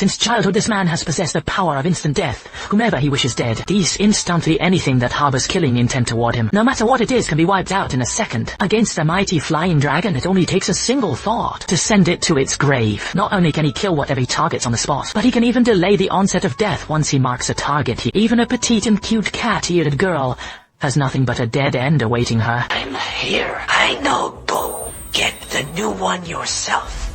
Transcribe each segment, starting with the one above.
Since childhood this man has possessed the power of instant death, whomever he wishes dead. These instantly anything that harbors killing intent toward him, no matter what it is, can be wiped out in a second. Against a mighty flying dragon it only takes a single thought to send it to its grave. Not only can he kill whatever he targets on the spot, but he can even delay the onset of death once he marks a target. Even a petite and cute cat-eared girl has nothing but a dead end awaiting her. I'm here. I know. Go get the new one yourself.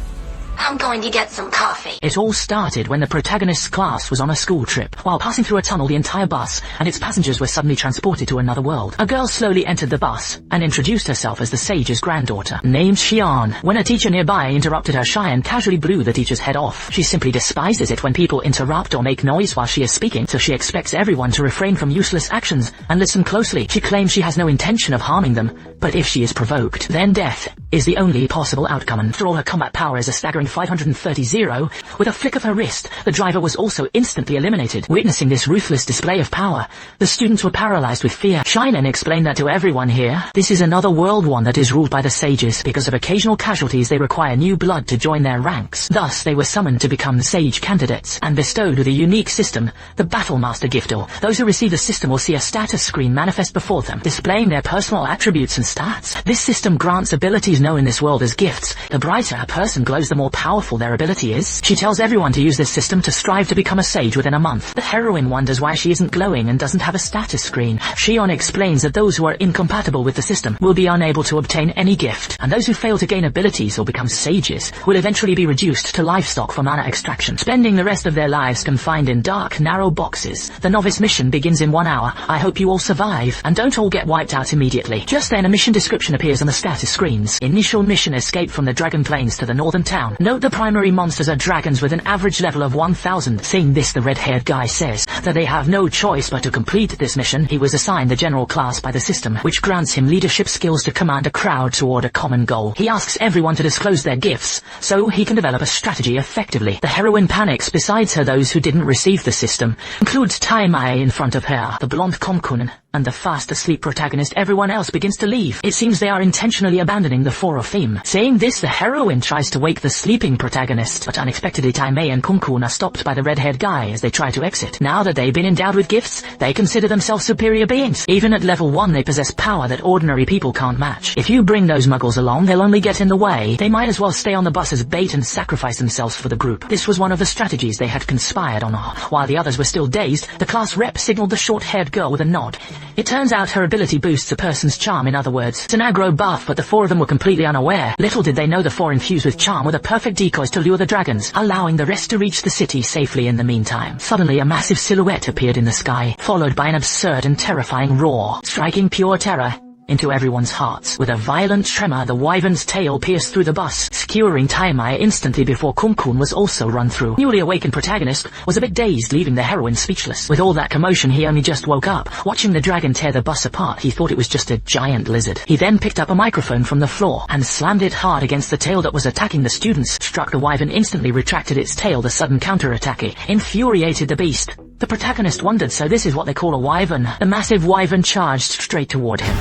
I'm going to get some coffee. It all started when the protagonist's class was on a school trip. While passing through a tunnel, the entire bus and its passengers were suddenly transported to another world. A girl slowly entered the bus and introduced herself as the sage's granddaughter, named Xian. When a teacher nearby interrupted her, Xian casually blew the teacher's head off. She simply despises it when people interrupt or make noise while she is speaking, so she expects everyone to refrain from useless actions and listen closely. She claims she has no intention of harming them, but if she is provoked, then death is the only possible outcome. After all, her combat power is a staggering 530. With a flick of her wrist, the driver was also instantly eliminated. Witnessing this ruthless display of power, the students were paralyzed with fear. Shinen explained that to everyone here. This is another world, one that is ruled by the sages. Because of occasional casualties, they require new blood to join their ranks. Thus, they were summoned to become sage candidates and bestowed with a unique system, the Battle Master Giftle. Those who receive the system will see a status screen manifest before them, displaying their personal attributes and stats. This system grants abilities known in this world as gifts. The brighter a person glows, the more powerful their ability is. She tells everyone to use this system to strive to become a sage within a month. The heroine wonders why she isn't glowing and doesn't have a status screen. Shion explains that those who are incompatible with the system will be unable to obtain any gift, and those who fail to gain abilities or become sages will eventually be reduced to livestock for mana extraction, spending the rest of their lives confined in dark, narrow boxes. The novice mission begins in 1 hour. I hope you all survive, and don't all get wiped out immediately. Just then a mission description appears on the status screens. Initial mission: escape from the Dragon Plains to the northern town. Note the primary monsters are dragons with an average level of 1000. Saying this, the red-haired guy says that they have no choice but to complete this mission. He was assigned the general class by the system, which grants him leadership skills to command a crowd toward a common goal. He asks everyone to disclose their gifts, so he can develop a strategy effectively. The heroine panics. Besides her, those who didn't receive the system includes Taimai in front of her, the blonde Komkunen, and the fast-asleep protagonist. Everyone else begins to leave. It seems they are intentionally abandoning the four of theme. Saying this, the heroine tries to wake the sleeping protagonist, but unexpectedly Taimei and Kunkun are stopped by the red-haired guy as they try to exit. Now that they've been endowed with gifts, they consider themselves superior beings. Even at level 1, they possess power that ordinary people can't match. If you bring those muggles along, they'll only get in the way. They might as well stay on the bus as bait and sacrifice themselves for the group. This was one of the strategies they had conspired on. While the others were still dazed, the class rep signaled the short-haired girl with a nod. It turns out her ability boosts a person's charm. In other words, it's an aggro buff, but the four of them were completely unaware. Little did they know the four infused with charm were the perfect decoys to lure the dragons, allowing the rest to reach the city safely in the meantime. Suddenly, a massive silhouette appeared in the sky, followed by an absurd and terrifying roar, striking pure terror into everyone's hearts. With a violent tremor, the wyvern's tail pierced through the bus, skewering Taimai instantly before Kunkun was also run through. Newly awakened protagonist was a bit dazed, leaving the heroine speechless. With all that commotion, he only just woke up. Watching the dragon tear the bus apart, he thought it was just a giant lizard. He then picked up a microphone from the floor and slammed it hard against the tail that was attacking the students. Struck, the wyvern instantly retracted its tail. The sudden counter-attack infuriated the beast. The protagonist wondered, so this is what they call a wyvern. The massive wyvern charged straight toward him.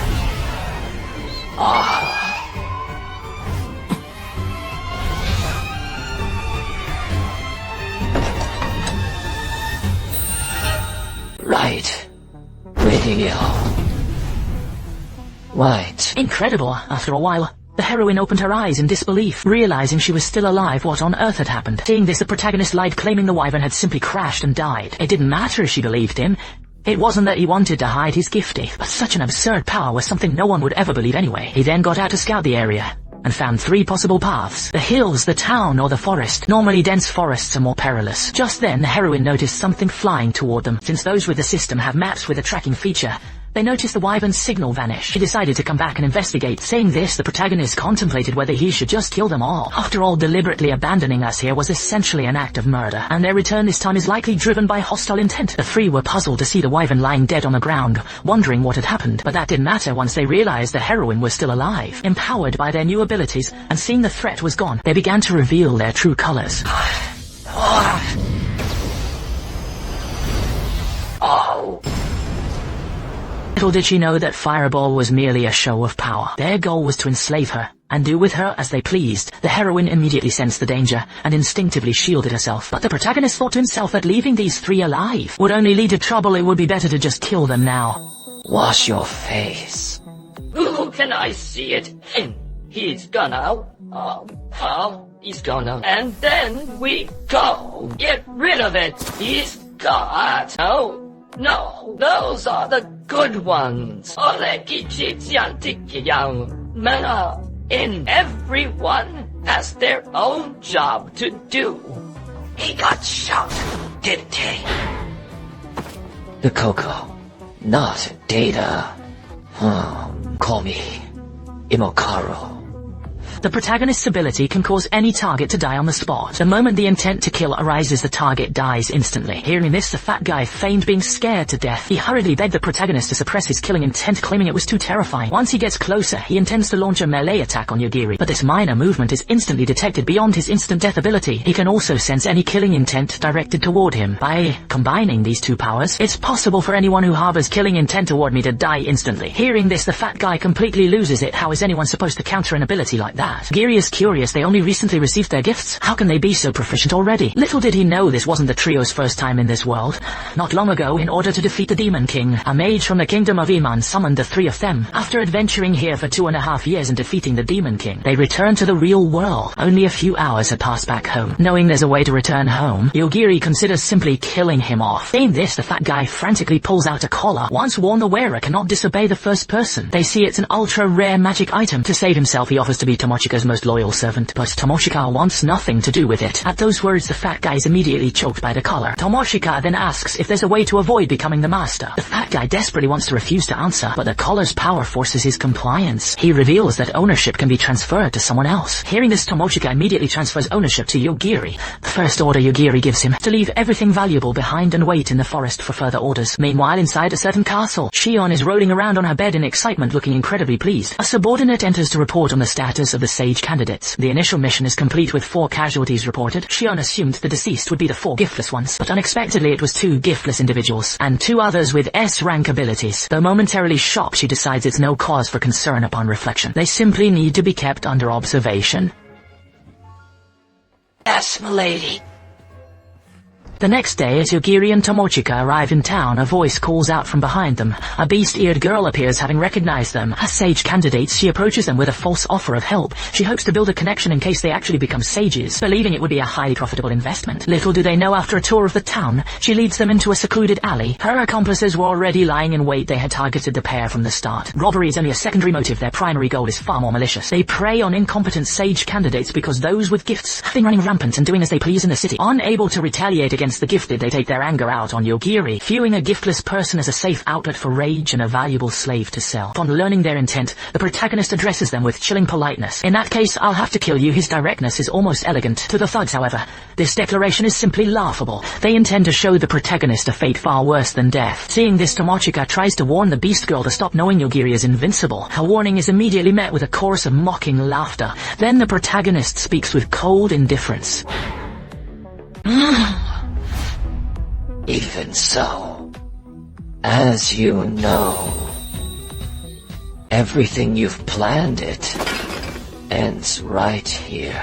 Right. Radio. Right. Incredible. After a while, the heroine opened her eyes in disbelief, realizing she was still alive. What on earth had happened? Seeing this, the protagonist lied, claiming the wyvern had simply crashed and died. It didn't matter if she believed him. It wasn't that he wanted to hide his gifty, but such an absurd power was something no one would ever believe anyway. He then got out to scout the area and found 3 possible paths: the hills, the town, or the forest. Normally dense forests are more perilous. Just then the heroine noticed something flying toward them. Since those with the system have maps with a tracking feature, they noticed the wyvern's signal vanish. He decided to come back and investigate. Saying this, the protagonist contemplated whether he should just kill them all. After all, deliberately abandoning us here was essentially an act of murder, and their return this time is likely driven by hostile intent. The 3 were puzzled to see the wyvern lying dead on the ground, wondering what had happened. But that didn't matter once they realized the heroine was still alive. Empowered by their new abilities, and seeing the threat was gone, they began to reveal their true colors. Little did she know that Fireball was merely a show of power. Their goal was to enslave her and do with her as they pleased. The heroine immediately sensed the danger and instinctively shielded herself. But the protagonist thought to himself that leaving these three alive would only lead to trouble. It would be better to just kill them now. Wash your face. Ooh, can I see it? He's gonna, he's gonna, and then we go. Get rid of it. He's got, no, those are the good ones. And everyone has their own job to do. He got shot, didn't he? The Coco, not Data. Call me Imokaro. The protagonist's ability can cause any target to die on the spot. The moment the intent to kill arises, the target dies instantly. Hearing this, the fat guy feigned being scared to death. He hurriedly begged the protagonist to suppress his killing intent, claiming it was too terrifying. Once he gets closer, he intends to launch a melee attack on Yogiri, but this minor movement is instantly detected beyond his instant death ability. He can also sense any killing intent directed toward him. By combining these two powers, it's possible for anyone who harbors killing intent toward me to die instantly. Hearing this, the fat guy completely loses it. How is anyone supposed to counter an ability like that? Yogiri is curious. They only recently received their gifts. How can they be so proficient already? Little did he know this wasn't the trio's first time in this world. Not long ago, in order to defeat the Demon King, a mage from the kingdom of Iman summoned the three of them. After adventuring here for 2.5 years and defeating the Demon King, they returned to the real world. Only a few hours had passed back home. Knowing there's a way to return home, Yogiri considers simply killing him off. Saying this, the fat guy frantically pulls out a collar. Once worn, the wearer cannot disobey the first person. They see it's an ultra-rare magic item. To save himself, he offers to be Tomochika's most loyal servant, but Tomochika wants nothing to do with it. At those words, the fat guy is immediately choked by the collar. Tomochika then asks if there's a way to avoid becoming the master. The fat guy desperately wants to refuse to answer, but the collar's power forces his compliance. He reveals that ownership can be transferred to someone else. Hearing this, Tomochika immediately transfers ownership to Yogiri. The first order Yogiri gives him, to leave everything valuable behind and wait in the forest for further orders. Meanwhile, inside a certain castle, Shion is rolling around on her bed in excitement, looking incredibly pleased. A subordinate enters to report on the status of the sage candidates. The initial mission is complete with 4 casualties reported. Shion assumed the deceased would be the 4 giftless ones, but unexpectedly it was 2 giftless individuals, and 2 others with S-rank abilities. Though momentarily shocked, she decides it's no cause for concern upon reflection. They simply need to be kept under observation. Yes, m'lady. The next day, as Yogiri and Tomochika arrive in town, a voice calls out from behind them. A beast-eared girl appears, having recognized them. As sage candidates, she approaches them with a false offer of help. She hopes to build a connection in case they actually become sages, believing it would be a highly profitable investment. Little do they know, after a tour of the town, she leads them into a secluded alley. Her accomplices were already lying in wait. They had targeted the pair from the start. Robbery is only a secondary motive. Their primary goal is far more malicious. They prey on incompetent sage candidates because those with gifts have been running rampant and doing as they please in the city. Unable to retaliate against the gifted, they take their anger out on Yogiri, viewing a giftless person as a safe outlet for rage and a valuable slave to sell. Upon learning their intent, the protagonist addresses them with chilling politeness. In that case, I'll have to kill you. His directness is almost elegant. To the thugs, however, this declaration is simply laughable. They intend to show the protagonist a fate far worse than death. Seeing this, Tomochika tries to warn the beast girl to stop, knowing Yogiri is invincible. Her warning is immediately met with a chorus of mocking laughter. Then the protagonist speaks with cold indifference. Even so, as you know, everything you've planned it ends right here.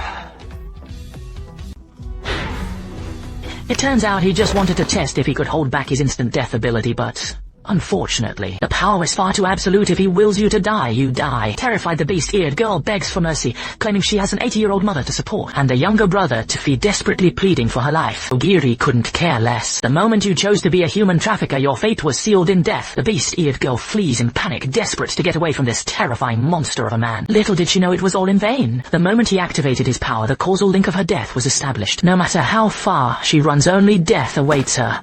It turns out he just wanted to test if he could hold back his instant death ability, but unfortunately, the power is far too absolute. If he wills you to die, you die. Terrified, the beast-eared girl begs for mercy, claiming she has an 80-year-old mother to support and a younger brother to feed, desperately pleading for her life. Yogiri couldn't care less. The moment you chose to be a human trafficker, your fate was sealed in death. The beast-eared girl flees in panic, desperate to get away from this terrifying monster of a man. Little did she know it was all in vain. The moment he activated his power, the causal link of her death was established. No matter how far she runs, only death awaits her.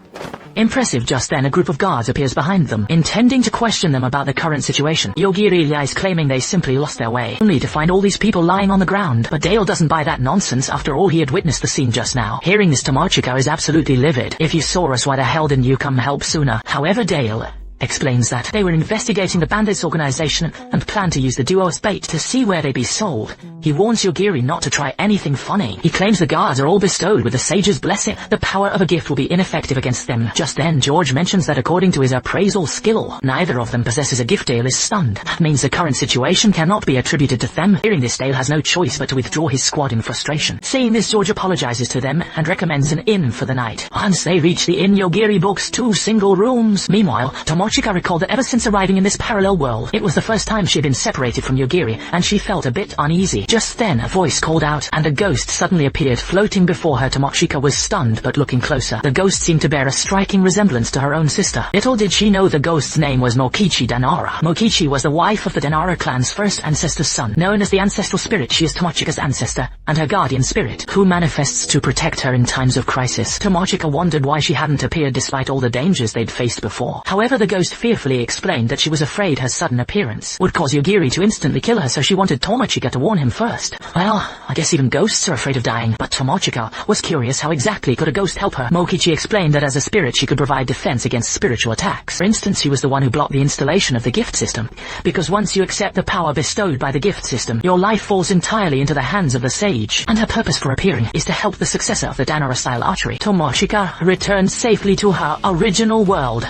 Impressive. Just then, a group of guards appears behind them, intending to question them about the current situation. Yogiri lies, claiming they simply lost their way, only to find all these people lying on the ground. But Dale doesn't buy that nonsense. After all, he had witnessed the scene just now. Hearing this, Tomochika is absolutely livid. If you saw us, why the hell didn't you come help sooner? However, Dale explains that they were investigating the bandits' organization and planned to use the duo's bait to see where they'd be sold. He warns Yogiri not to try anything funny. He claims the guards are all bestowed with the sage's blessing. The power of a gift will be ineffective against them. Just then, George mentions that according to his appraisal skill, neither of them possesses a gift. Dale is stunned. That means the current situation cannot be attributed to them. Hearing this, Dale has no choice but to withdraw his squad in frustration. Seeing this, George apologizes to them and recommends an inn for the night. Once they reach the inn, Yogiri books 2 single rooms. Meanwhile, Tomochika recalled that ever since arriving in this parallel world, it was the first time she had been separated from Yogiri, and she felt a bit uneasy. Just then, a voice called out, and a ghost suddenly appeared floating before her. Tomochika was stunned, but looking closer, the ghost seemed to bear a striking resemblance to her own sister. Little did she know the ghost's name was Mokichi Danara. Mokichi was the wife of the Danara clan's first ancestor's son. Known as the ancestral spirit, she is Tomochika's ancestor, and her guardian spirit, who manifests to protect her in times of crisis. Tomochika wondered why she hadn't appeared despite all the dangers they'd faced before. However, the ghost fearfully explained that she was afraid her sudden appearance would cause Yogiri to instantly kill her, so she wanted Tomochika to warn him first. Well, I guess even ghosts are afraid of dying, but Tomochika was curious how exactly could a ghost help her. Mokichi explained that as a spirit she could provide defense against spiritual attacks. For instance, she was the one who blocked the installation of the gift system, because once you accept the power bestowed by the gift system, your life falls entirely into the hands of the sage, and her purpose for appearing is to help the successor of the Danara-style archery. Tomochika returned safely to her original world.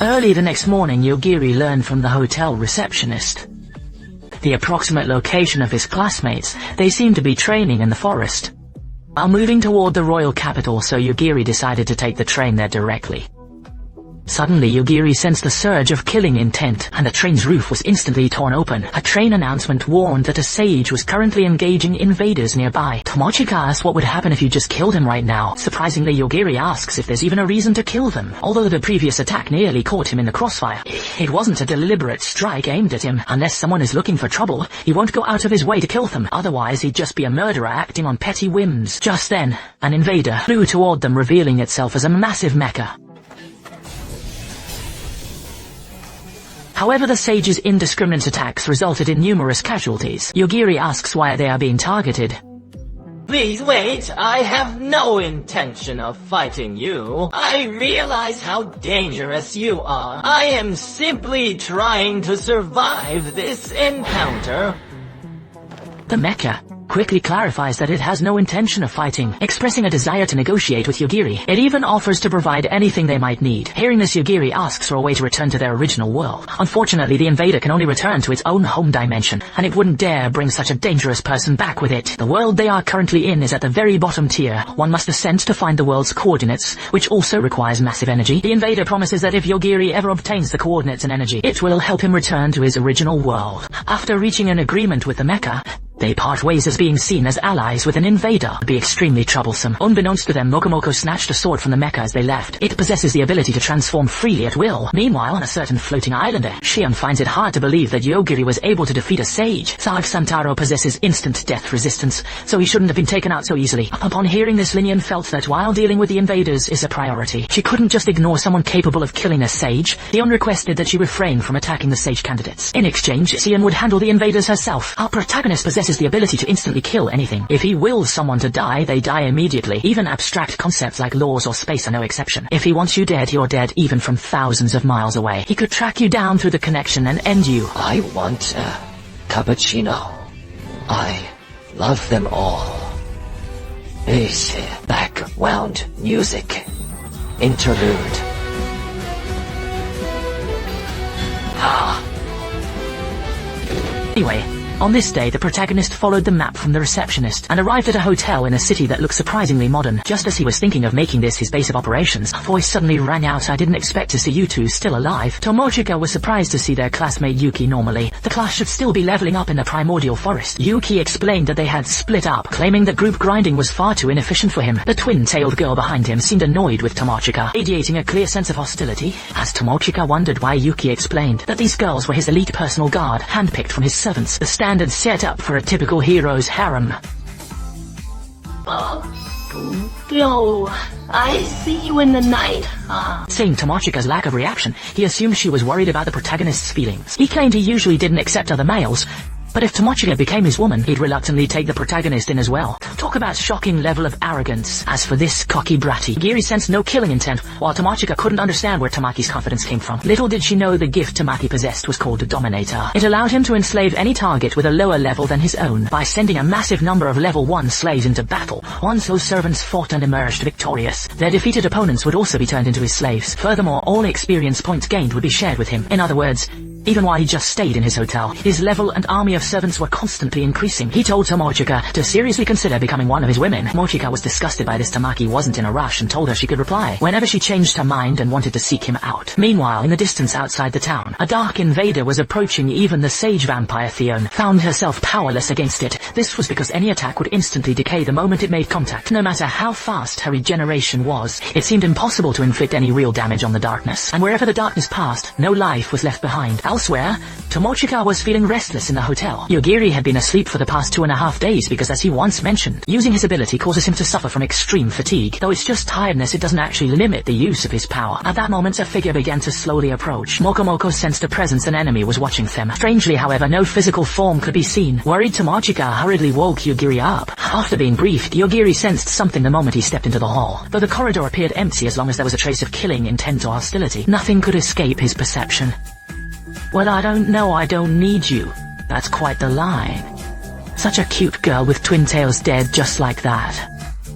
Early the next morning, Yogiri learned from the hotel receptionist the approximate location of his classmates. They seemed to be training in the forest. While moving toward the royal capital, so Yogiri decided to take the train there directly. Suddenly, Yogiri sensed a surge of killing intent, and the train's roof was instantly torn open. A train announcement warned that a sage was currently engaging invaders nearby. Tomochika asks what would happen if you just killed him right now. Surprisingly, Yogiri asks if there's even a reason to kill them. Although the previous attack nearly caught him in the crossfire, it wasn't a deliberate strike aimed at him. Unless someone is looking for trouble, he won't go out of his way to kill them. Otherwise, he'd just be a murderer acting on petty whims. Just then, an invader flew toward them, revealing itself as a massive mecha. However, the sage's indiscriminate attacks resulted in numerous casualties. Yogiri asks why they are being targeted. Please wait, I have no intention of fighting you. I realize how dangerous you are. I am simply trying to survive this encounter. The mecha quickly clarifies that it has no intention of fighting, expressing a desire to negotiate with Yogiri. It even offers to provide anything they might need. Hearing this, Yogiri asks for a way to return to their original world. Unfortunately, the invader can only return to its own home dimension, and it wouldn't dare bring such a dangerous person back with it. The world they are currently in is at the very bottom tier. One must ascend to find the world's coordinates, which also requires massive energy. The invader promises that if Yogiri ever obtains the coordinates and energy, it will help him return to his original world. After reaching an agreement with the mecha, they part ways as being seen as allies with an invader would be extremely troublesome. Unbeknownst to them, Mokomoko snatched a sword from the mecha as they left. It possesses the ability to transform freely at will. Meanwhile, on a certain floating islander, Shion finds it hard to believe that Yogiri was able to defeat a sage. Sag Santaro possesses instant death resistance, so he shouldn't have been taken out so easily. Upon hearing this, Linian felt that while dealing with the invaders is a priority, she couldn't just ignore someone capable of killing a sage. Shion requested that she refrain from attacking the sage candidates. In exchange, Shion would handle the invaders herself. Our protagonist possesses the ability to instantly kill anything. If he wills someone to die, they die immediately. Even abstract concepts like laws or space are no exception. If he wants you dead, you're dead even from thousands of miles away. He could track you down through the connection and end you. I want a cappuccino. I love them all. This background music. Interlude. Anyway, on this day, the protagonist followed the map from the receptionist and arrived at a hotel in a city that looked surprisingly modern. Just as he was thinking of making this his base of operations, a voice suddenly rang out, "I didn't expect to see you two still alive." Tomochika was surprised to see their classmate Yuki normally. The class should still be leveling up in the primordial forest. Yuki explained that they had split up, claiming that group grinding was far too inefficient for him. The twin-tailed girl behind him seemed annoyed with Tomochika, radiating a clear sense of hostility, as Tomochika wondered why Yuki explained that these girls were his elite personal guard, handpicked from his servants, the standard set up for a typical hero's harem. Yo, I see you in the night. Seeing Tomochika's lack of reaction, he assumed she was worried about the protagonist's feelings. He claimed he usually didn't accept other males, but if Tomochika became his woman, he'd reluctantly take the protagonist in as well. Talk about shocking level of arrogance. As for this cocky bratty, Yugiri sensed no killing intent, while Tomochika couldn't understand where Tamaki's confidence came from. Little did she know the gift Tamaki possessed was called the Dominator. It allowed him to enslave any target with a lower level than his own by sending a massive number of level 1 slaves into battle. Once those servants fought and emerged victorious, their defeated opponents would also be turned into his slaves. Furthermore, all experience points gained would be shared with him. In other words, even while he just stayed in his hotel, his level and army of servants were constantly increasing. He told Tomochika to seriously consider becoming one of his women. Tomochika was disgusted by this. Tamaki wasn't in a rush and told her she could reply whenever she changed her mind and wanted to seek him out. Meanwhile, in the distance outside the town, a dark invader was approaching. Even the sage vampire Theon found herself powerless against it. This was because any attack would instantly decay the moment it made contact. No matter how fast her regeneration was, it seemed impossible to inflict any real damage on the darkness. And wherever the darkness passed, no life was left behind. Elsewhere, Tomochika was feeling restless in the hotel. Yugiri had been asleep for the past 2.5 days because, as he once mentioned, using his ability causes him to suffer from extreme fatigue. Though it's just tiredness, it doesn't actually limit the use of his power. At that moment, a figure began to slowly approach. Mokomoko sensed a presence. An enemy was watching them. Strangely, however, no physical form could be seen. Worried, Tomochika hurriedly woke Yugiri up. After being briefed, Yugiri sensed something the moment he stepped into the hall. Though the corridor appeared empty as long as there was a trace of killing, intent, or hostility, nothing could escape his perception. Well, I don't know, I don't need you. That's quite the line. Such a cute girl with twin tails dead just like that.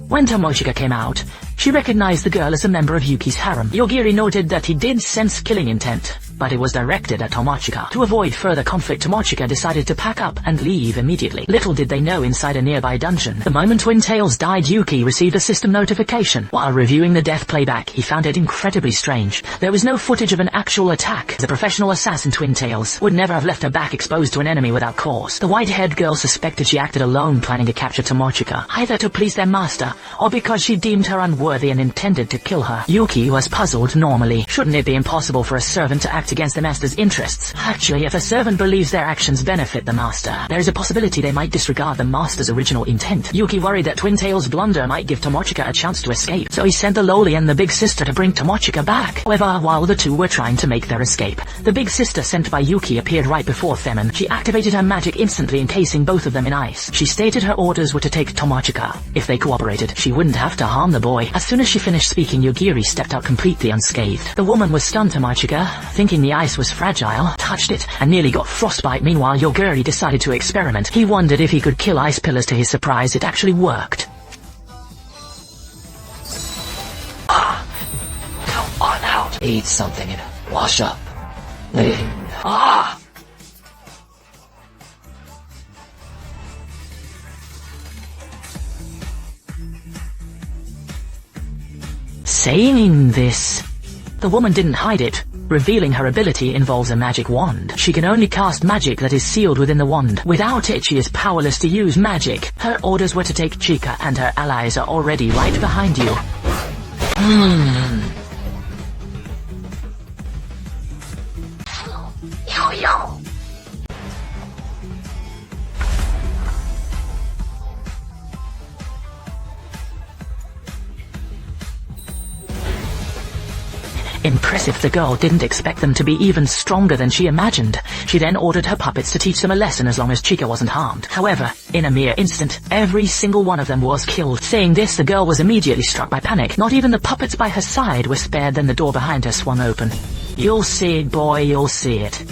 When Tomochika came out, she recognized the girl as a member of Yuki's harem. Yugiri noted that he did sense killing intent, but it was directed at Tomochika. To avoid further conflict, Tomochika decided to pack up and leave immediately. Little did they know, inside a nearby dungeon, the moment Twin Tails died, Yuki received a system notification. While reviewing the death playback, he found it incredibly strange. There was no footage of an actual attack. As a professional assassin, Twin Tails would never have left her back exposed to an enemy without cause. The white-haired girl suspected she acted alone, planning to capture Tomochika, either to please their master, or because she deemed her unworthy and intended to kill her. Yuki was puzzled. Normally, shouldn't it be impossible for a servant to act against the master's interests? Actually, if a servant believes their actions benefit the master, there is a possibility they might disregard the master's original intent. Yuki worried that Twin Tails' blunder might give Tomochika a chance to escape, so he sent the loli and the big sister to bring Tomochika back. However, while the two were trying to make their escape, the big sister sent by Yuki appeared right before them, and she activated her magic instantly, encasing both of them in ice. She stated her orders were to take Tomochika. If they cooperated, she wouldn't have to harm the boy. As soon as she finished speaking, Yugiri stepped out completely unscathed. The woman was stunned. Tomochika, thinking the ice was fragile, touched it and nearly got frostbite. Meanwhile, Yugiri decided to experiment. He wondered if he could kill ice pillars. To his surprise, it actually worked. Come on out. Eat something and wash up. Saying this, the woman didn't hide it. Revealing her ability involves a magic wand. She can only cast magic that is sealed within the wand. Without it, she is powerless to use magic. Her orders were to take Chika, and her allies are already right behind you. Yo. Impressive, the girl didn't expect them to be even stronger than she imagined. She then ordered her puppets to teach them a lesson as long as Chika wasn't harmed. However, in a mere instant, every single one of them was killed. Saying this, the girl was immediately struck by panic. Not even the puppets by her side were spared. Then the door behind her swung open. You'll see it, boy, you'll see it.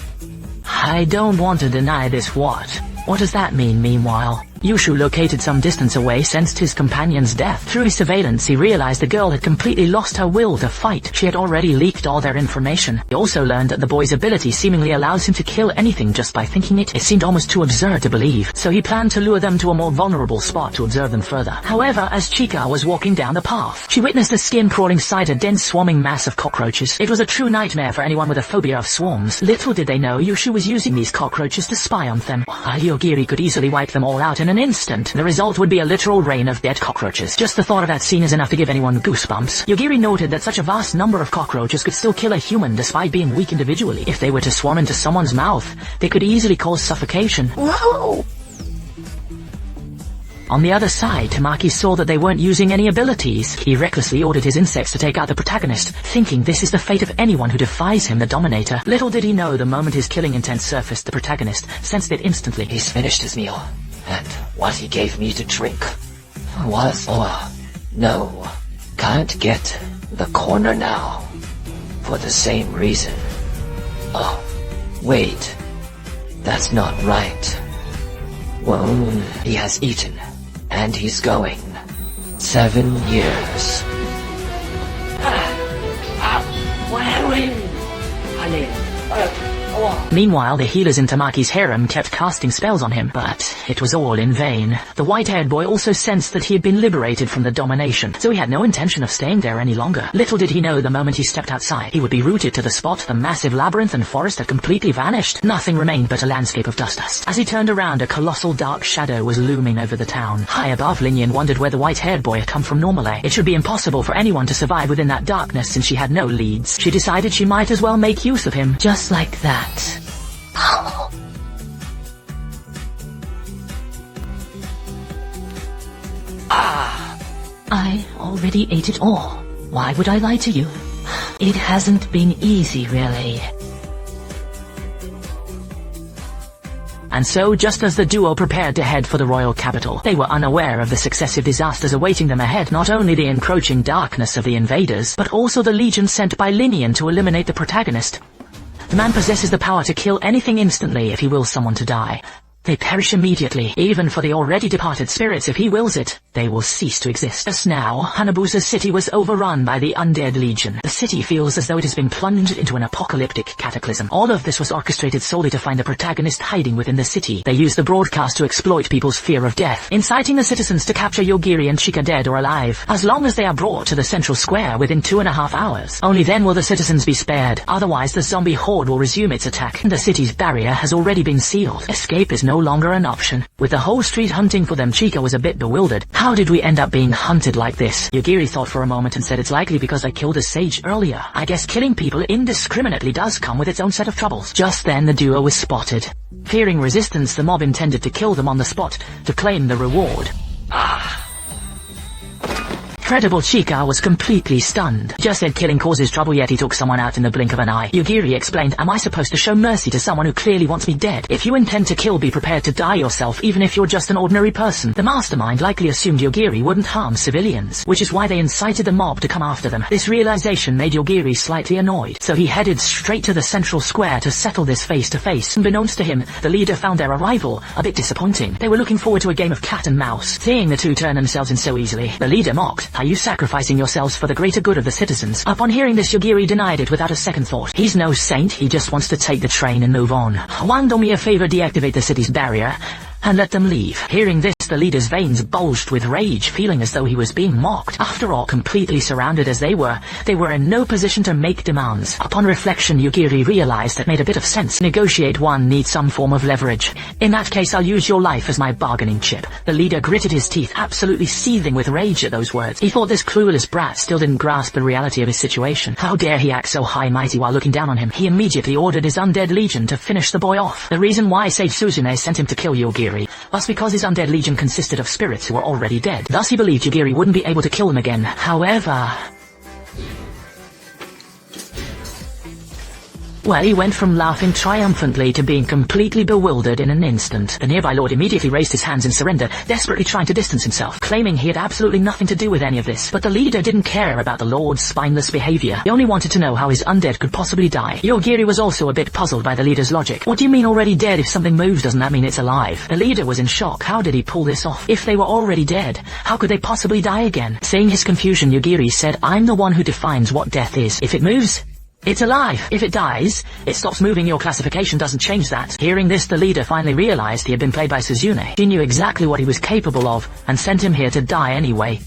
I don't want to deny this. What does that mean? Meanwhile, Yushu, located some distance away, sensed his companion's death. Through his surveillance, he realized the girl had completely lost her will to fight. She had already leaked all their information. He also learned that the boy's ability seemingly allows him to kill anything just by thinking it. It seemed almost too absurd to believe, so he planned to lure them to a more vulnerable spot to observe them further. However, as Chika was walking down the path, she witnessed a skin crawling inside a dense swarming mass of cockroaches. It was a true nightmare for anyone with a phobia of swarms. Little did they know Yushu was using these cockroaches to spy on them. Yugiri could easily wipe them all out in an instant. The result would be a literal rain of dead cockroaches. Just the thought of that scene is enough to give anyone goosebumps. Yugiri noted that such a vast number of cockroaches could still kill a human despite being weak individually. If they were to swarm into someone's mouth, they could easily cause suffocation. Whoa! On the other side, Tamaki saw that they weren't using any abilities. He recklessly ordered his insects to take out the protagonist, thinking this is the fate of anyone who defies him, the Dominator. Little did he know, the moment his killing intent surfaced, the protagonist sensed it instantly. He's finished his meal, and what he gave me to drink No, can't get the corner now. For the same reason. Oh, wait. That's not right. Well, he has eaten, and he's going. 7 years. Meanwhile, the healers in Tamaki's harem kept casting spells on him, but it was all in vain. The white-haired boy also sensed that he had been liberated from the domination, so he had no intention of staying there any longer. Little did he know the moment he stepped outside, he would be rooted to the spot. The massive labyrinth and forest had completely vanished. Nothing remained but a landscape of dust. As he turned around, a colossal dark shadow was looming over the town. High above, Linian wondered where the white-haired boy had come from normally. It should be impossible for anyone to survive within that darkness since she had no leads. She decided she might as well make use of him, just like that. I already ate it all. Why would I lie to you? It hasn't been easy, really. And so, just as the duo prepared to head for the royal capital, they were unaware of the successive disasters awaiting them ahead. Not only the encroaching darkness of the invaders, but also the legion sent by Linian to eliminate the protagonist. The man possesses the power to kill anything instantly if he wills someone to die. They perish immediately. Even for the already departed spirits, if he wills it, they will cease to exist. Just now, Hanabusa's city was overrun by the undead legion. The city feels as though it has been plunged into an apocalyptic cataclysm. All of this was orchestrated solely to find the protagonist hiding within the city. They used the broadcast to exploit people's fear of death, inciting the citizens to capture Yogiri and Chika dead or alive, as long as they are brought to the central square within 2.5 hours. Only then will the citizens be spared. Otherwise, the zombie horde will resume its attack. The city's barrier has already been sealed. Escape is no longer an option. With the whole street hunting for them, Chika was a bit bewildered. How did we end up being hunted like this? Yogiri thought for a moment and said, it's likely because I killed a sage earlier. I guess killing people indiscriminately does come with its own set of troubles. Just then the duo was spotted. Fearing resistance, the mob intended to kill them on the spot to claim the reward. Incredible Chika was completely stunned. Just said killing causes trouble, yet he took someone out in the blink of an eye. Yogiri explained, am I supposed to show mercy to someone who clearly wants me dead? If you intend to kill, be prepared to die yourself, even if you're just an ordinary person. The mastermind likely assumed Yogiri wouldn't harm civilians, which is why they incited the mob to come after them. This realization made Yogiri slightly annoyed, so he headed straight to the central square to settle this face-to-face. Unbeknownst to him, the leader found their arrival a bit disappointing. They were looking forward to a game of cat and mouse. Seeing the two turn themselves in so easily, the leader mocked, are you sacrificing yourselves for the greater good of the citizens? Upon hearing this, Yogiri denied it without a second thought. He's no saint, he just wants to take the train and move on. Wang, do me a favor, deactivate the city's barrier and let them leave. Hearing this, the leader's veins bulged with rage, feeling as though he was being mocked. After all, completely surrounded as they were in no position to make demands. Upon reflection, Yogiri realized that made a bit of sense. Negotiate one needs some form of leverage. In that case, I'll use your life as my bargaining chip. The leader gritted his teeth, absolutely seething with rage at those words. He thought this clueless brat still didn't grasp the reality of his situation. How dare he act so high-mighty while looking down on him? He immediately ordered his undead legion to finish the boy off. The reason why Sage Suzune sent him to kill Yogiri was because his undead legion consisted of spirits who were already dead. Thus he believed Yogiri wouldn't be able to kill them again. However... well, he went from laughing triumphantly to being completely bewildered in an instant. The nearby lord immediately raised his hands in surrender, desperately trying to distance himself, claiming he had absolutely nothing to do with any of this. But the leader didn't care about the lord's spineless behavior. He only wanted to know how his undead could possibly die. Yogiri was also a bit puzzled by the leader's logic. What do you mean already dead? If something moves, doesn't that mean it's alive? The leader was in shock. How did he pull this off? If they were already dead, how could they possibly die again? Seeing his confusion, Yogiri said, I'm the one who defines what death is. If it moves, it's alive. If it dies, it stops moving. Your classification doesn't change that. Hearing this, the leader finally realized he had been played by Suzune. She knew exactly what he was capable of and sent him here to die anyway.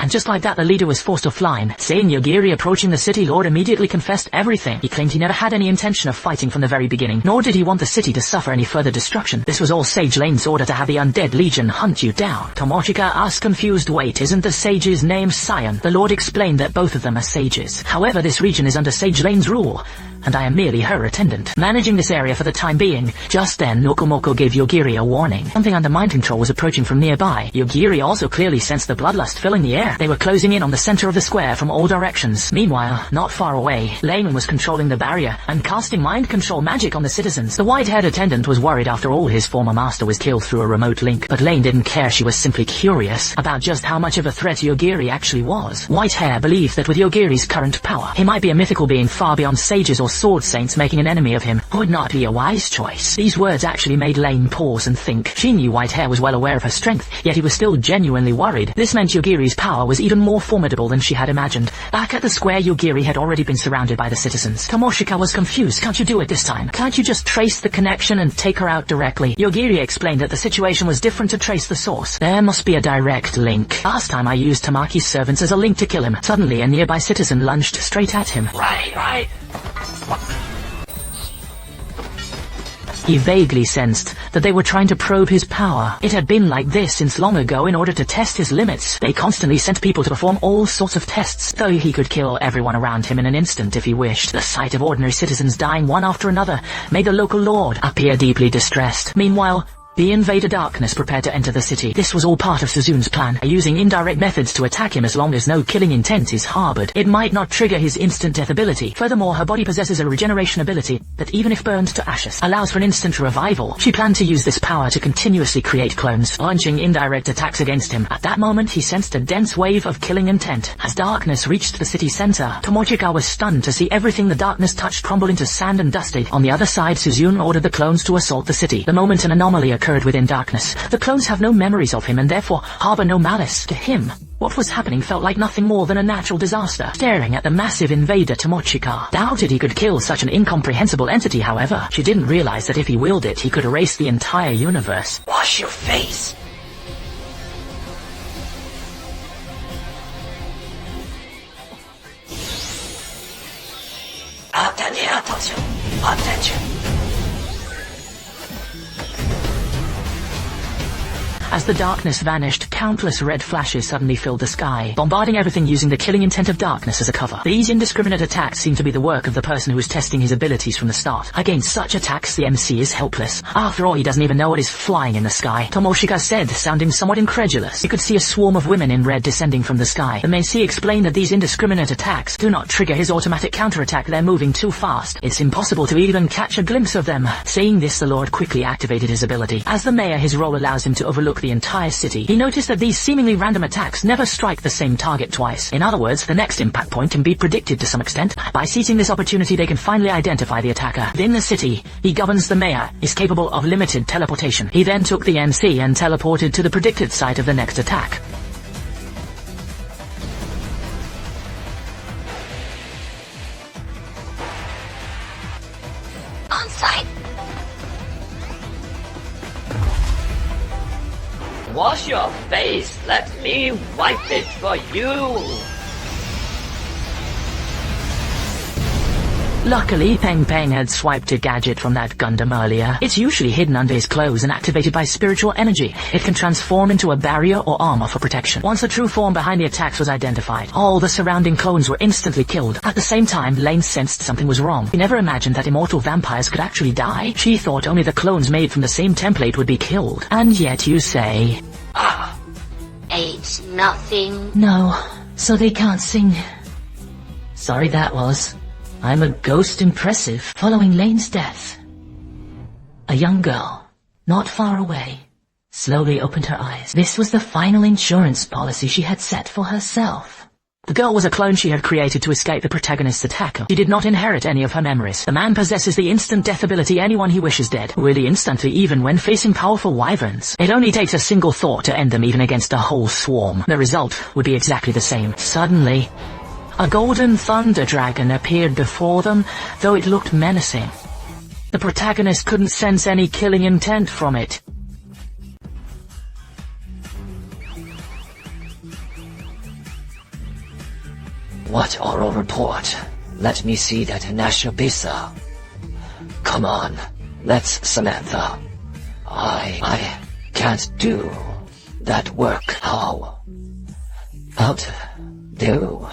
And just like that, the leader was forced offline. Seeing Yogiri approaching the city, Lord immediately confessed everything. He claimed he never had any intention of fighting from the very beginning, nor did he want the city to suffer any further destruction. This was all Sage Lane's order to have the undead legion hunt you down. Tomochika asked confused, wait, isn't the sage's name Sion? The Lord explained that both of them are sages. However, this region is under Sage Lane's rule. and I am merely her attendant, managing this area for the time being. Just then, Nokomoko gave Yogiri a warning. Something under mind control was approaching from nearby. Yogiri also clearly sensed the bloodlust filling the air. They were closing in on the center of the square from all directions. Meanwhile, not far away, Lane was controlling the barrier and casting mind control magic on the citizens. The white-haired attendant was worried after all his former master was killed through a remote link, but Lane didn't care. She was simply curious about just how much of a threat Yogiri actually was. Whitehair believed that with Yogiri's current power, he might be a mythical being far beyond sages or sword saints. Making an enemy of him would not be a wise choice. These words actually made Lane pause and think. She knew Whitehair was well aware of her strength, yet he was still genuinely worried. This meant Yogiri's power was even more formidable than she had imagined. Back at the square, Yogiri had already been surrounded by the citizens. Tomoshika was confused. Can't you do it this time? Can't you just trace the connection and take her out directly? Yogiri explained that the situation was different to trace the source. There must be a direct link. Last time I used Tamaki's servants as a link to kill him. Suddenly, a nearby citizen lunged straight at him. Right. He vaguely sensed that they were trying to probe his power. It had been like this since long ago. In order to test his limits, they constantly sent people to perform all sorts of tests, though he could kill everyone around him in an instant if he wished. The sight of ordinary citizens dying one after another made the local lord appear deeply distressed. Meanwhile, the invader darkness prepared to enter the city. This was all part of Suzune's plan, using indirect methods to attack him as long as no killing intent is harbored. It might not trigger his instant death ability. Furthermore, her body possesses a regeneration ability that, even if burned to ashes, allows for an instant revival. She planned to use this power to continuously create clones, launching indirect attacks against him. At that moment, he sensed a dense wave of killing intent. As darkness reached the city center, Tomochika was stunned to see everything the darkness touched crumble into sand and dust. On the other side, Suzune ordered the clones to assault the city. The moment an anomaly occurred within darkness, the clones have no memories of him and therefore harbor no malice. To him, what was happening felt like nothing more than a natural disaster. Staring at the massive invader, Tomochika doubted he could kill such an incomprehensible entity. However, she didn't realize that if he willed it, he could erase the entire universe. Wash your face. Attention. As the darkness vanished, countless red flashes suddenly filled the sky, bombarding everything using the killing intent of darkness as a cover. These indiscriminate attacks seemed to be the work of the person who was testing his abilities from the start. Against such attacks, the MC is helpless. After all, he doesn't even know what is flying in the sky, Tomoshika said, sounding somewhat incredulous. He could see a swarm of women in red descending from the sky. The MC explained that these indiscriminate attacks do not trigger his automatic counterattack. They're moving too fast. It's impossible to even catch a glimpse of them. Saying this, the Lord quickly activated his ability. As the mayor, his role allows him to overlook the entire city. He noticed that these seemingly random attacks never strike the same target twice. In other words, the next impact point can be predicted to some extent. By seizing this opportunity, they can finally identify the attacker. Within the city, he governs the mayor, is capable of limited teleportation. He then took the MC and teleported to the predicted site of the next attack. On site. Wash your face. Let me wipe it for you. Luckily, Peng Peng had swiped a gadget from that Gundam earlier. It's usually hidden under his clothes and activated by spiritual energy. It can transform into a barrier or armor for protection. Once the true form behind the attacks was identified, all the surrounding clones were instantly killed. At the same time, Lane sensed something was wrong. She never imagined that immortal vampires could actually die. She thought only the clones made from the same template would be killed. And yet you say... It's nothing. No, so they can't sing. Sorry that was. I'm a ghost impressive. Following Lane's death, a young girl, not far away, slowly opened her eyes. This was the final insurance policy she had set for herself. The girl was a clone she had created to escape the protagonist's attacker. She did not inherit any of her memories. The man possesses the instant death ability, anyone he wishes dead. Really instantly, even when facing powerful wyverns. It only takes a single thought to end them, even against a whole swarm. The result would be exactly the same. Suddenly, a golden thunder dragon appeared before them, though it looked menacing. The protagonist couldn't sense any killing intent from it. What oral report? Let me see that Nashabisa. Come on, let's Samantha. I can't do that work. How? Out do.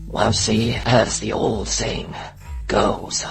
Well, see, as the old saying goes.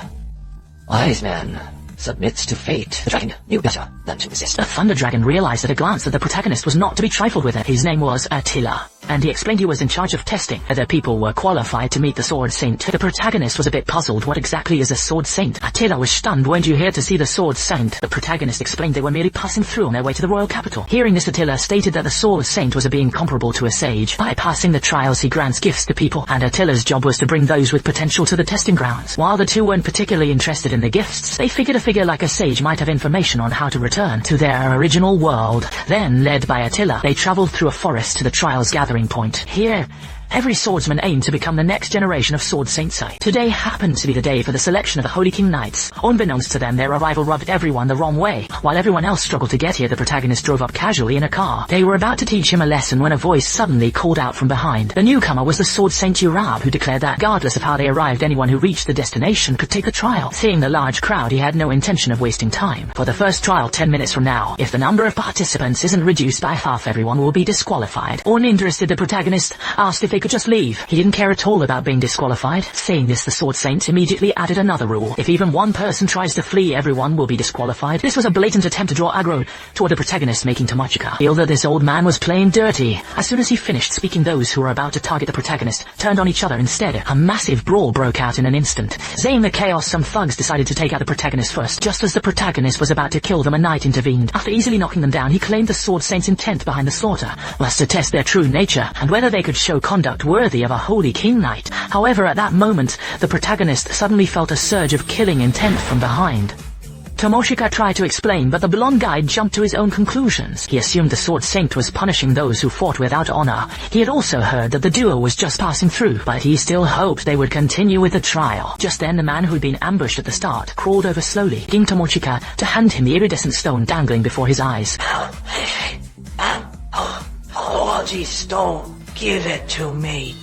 Wise man submits to fate. The dragon knew better than to resist. The Thunder Dragon realized at a glance that the protagonist was not to be trifled with. His name was Attila, and he explained he was in charge of testing whether people were qualified to meet the Sword Saint. The protagonist was a bit puzzled. What exactly is a Sword Saint? Attila was stunned. Weren't you here to see the Sword Saint? The protagonist explained they were merely passing through on their way to the royal capital. Hearing this, Attila stated that the Sword Saint was a being comparable to a sage. By passing the trials, he grants gifts to people, and Attila's job was to bring those with potential to the testing grounds. While the two weren't particularly interested in the gifts, they figured a figure like a sage might have information on how to return to their original world. Then, led by Attila, they traveled through a forest to the trial's gathering point. Here, every swordsman aimed to become the next generation of Sword Saints. Today happened to be the day for the selection of the Holy King Knights. Unbeknownst to them, their arrival rubbed everyone the wrong way. While everyone else struggled to get here, the protagonist drove up casually in a car. They were about to teach him a lesson when a voice suddenly called out from behind. The newcomer was the Sword Saint Urab, who declared that, regardless of how they arrived, anyone who reached the destination could take the trial. Seeing the large crowd, he had no intention of wasting time. For the first trial 10 minutes from now, if the number of participants isn't reduced by half, everyone will be disqualified. Uninterested, the protagonist asked if they could just leave. He didn't care at all about being disqualified. Saying this, the Sword Saint immediately added another rule. If even one person tries to flee, everyone will be disqualified. This was a blatant attempt to draw aggro toward the protagonist, making Tomochika feel that this old man was playing dirty. As soon as he finished speaking, those who were about to target the protagonist turned on each other instead. A massive brawl broke out in an instant. Seeing the chaos, some thugs decided to take out the protagonist first. Just as the protagonist was about to kill them, a knight intervened. After easily knocking them down, he claimed the Sword Saint's intent behind the slaughter was to test their true nature and whether they could show conduct worthy of a Holy King Knight. However, at that moment, the protagonist suddenly felt a surge of killing intent from behind. Tomochika tried to explain, but the blonde guy jumped to his own conclusions. He assumed the Sword Saint was punishing those who fought without honor. He had also heard that the duo was just passing through, but he still hoped they would continue with the trial. Just then, the man who had been ambushed at the start crawled over slowly, begging Tomochika to hand him the iridescent stone dangling before his eyes. Apology stone. Give it to me.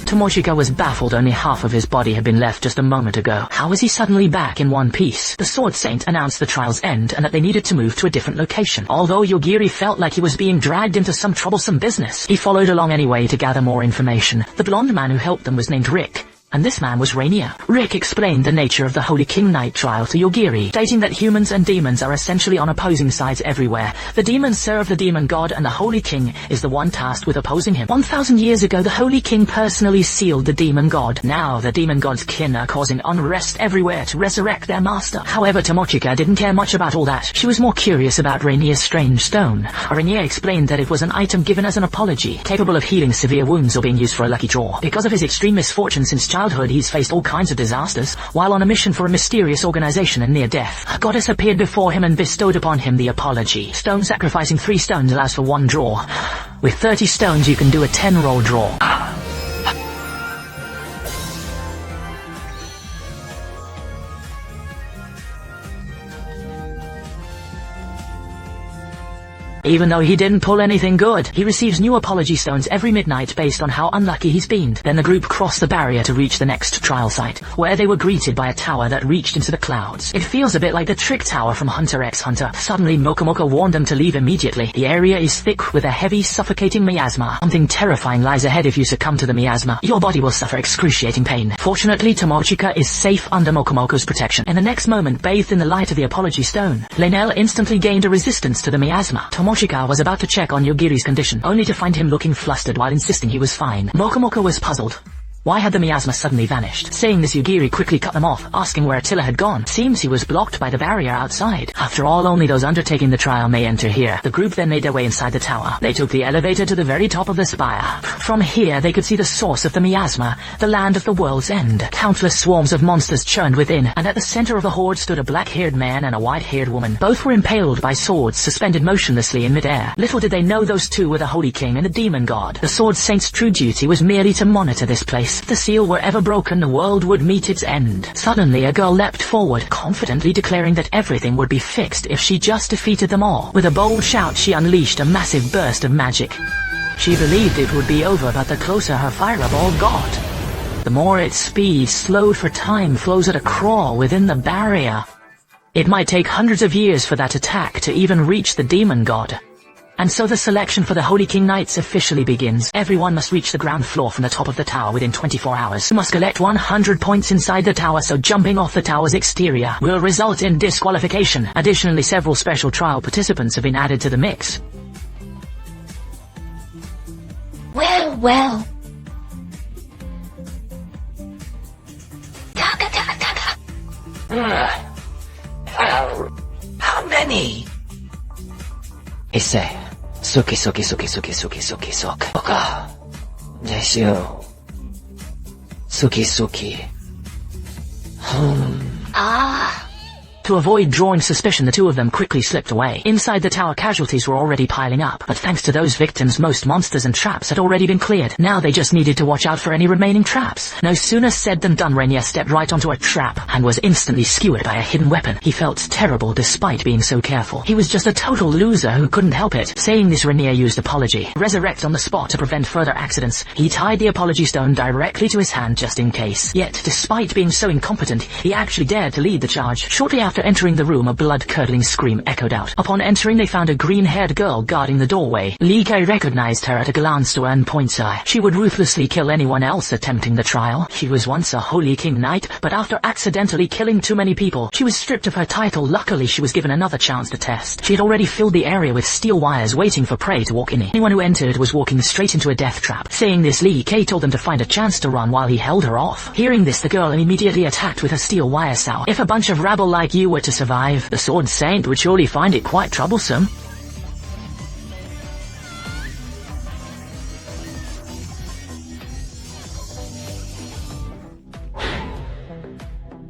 Tomochika was baffled. Only half of his body had been left just a moment ago. How was he suddenly back in one piece? The Sword Saint announced the trial's end and that they needed to move to a different location. Although Yogiri felt like he was being dragged into some troublesome business, he followed along anyway to gather more information. The blonde man who helped them was named Rick, and this man was Rainier. Rick explained the nature of the Holy King Knight trial to Yogiri, stating that humans and demons are essentially on opposing sides everywhere. The demons serve the demon god, and the Holy King is the one tasked with opposing him. 1,000 years ago, the Holy King personally sealed the demon god. Now, the demon god's kin are causing unrest everywhere to resurrect their master. However, Tomochika didn't care much about all that. She was more curious about Rainier's strange stone. Rainier explained that it was an item given as an apology, capable of healing severe wounds or being used for a lucky draw. Because of his extreme misfortune since childhood, he's faced all kinds of disasters. While on a mission for a mysterious organization and near death, a goddess appeared before him and bestowed upon him the apology. Stone sacrificing 3 stones allows for 1 draw. With 30 stones, you can do a 10-roll draw. Even though he didn't pull anything good, he receives new apology stones every midnight based on how unlucky he's been. Then the group crossed the barrier to reach the next trial site, where they were greeted by a tower that reached into the clouds. It feels a bit like the Trick Tower from Hunter x Hunter. Suddenly, Mokomoko warned them to leave immediately. The area is thick with a heavy, suffocating miasma. Something terrifying lies ahead if you succumb to the miasma. Your body will suffer excruciating pain. Fortunately, Tomochika is safe under Mokomoko's protection. In the next moment, bathed in the light of the apology stone, Leinel instantly gained a resistance to the miasma. Tomochika was about to check on Yogiri's condition, only to find him looking flustered while insisting he was fine. Mokomoko was puzzled. Why had the miasma suddenly vanished? Saying this, Yogiri quickly cut them off, asking where Attila had gone. Seems he was blocked by the barrier outside. After all, only those undertaking the trial may enter here. The group then made their way inside the tower. They took the elevator to the very top of the spire. From here, they could see the source of the miasma, the land of the world's end. Countless swarms of monsters churned within, and at the center of the horde stood a black-haired man and a white-haired woman. Both were impaled by swords, suspended motionlessly in midair. Little did they know those two were the Holy King and the Demon God. The Sword Saint's true duty was merely to monitor this place. If the seal were ever broken, the world would meet its end. Suddenly, a girl leapt forward, confidently declaring that everything would be fixed if she just defeated them all. With a bold shout, she unleashed a massive burst of magic. She believed it would be over, but the closer her fireball got, the more its speed slowed, for time flows at a crawl within the barrier. It might take hundreds of years for that attack to even reach the Demon God. And so the selection for the Holy King Knights officially begins. Everyone must reach the ground floor from the top of the tower within 24 hours. You must collect 100 points inside the tower, so jumping off the tower's exterior will result in disqualification. Additionally, several special trial participants have been added to the mix. Well. How many? Issei. Suki. Oka. Deshu. Suki. To avoid drawing suspicion, the two of them quickly slipped away. Inside the tower, casualties were already piling up, but thanks to those victims, most monsters and traps had already been cleared. Now they just needed to watch out for any remaining traps. No sooner said than done. Rainier stepped right onto a trap and was instantly skewered by a hidden weapon. He felt terrible despite being so careful. He was just a total loser who couldn't help it. Saying this, Rainier used apology. Resurrect on the spot to prevent further accidents. He tied the apology stone directly to his hand just in case. Yet, despite being so incompetent, he actually dared to lead the charge. Shortly after entering the room, a blood-curdling scream echoed out. Upon entering, they found a green-haired girl guarding the doorway. Lee Kei recognized her at a glance to earn points. She would ruthlessly kill anyone else attempting the trial. She was once a Holy King Knight, but after accidentally killing too many people, she was stripped of her title. Luckily, she was given another chance to test. She had already filled the area with steel wires waiting for prey to walk in. Anyone who entered was walking straight into a death trap. Saying this, Lee Kei told them to find a chance to run while he held her off. Hearing this, the girl immediately attacked with her steel wire sow. If a bunch of rabble like you were to survive, the Sword Saint would surely find it quite troublesome.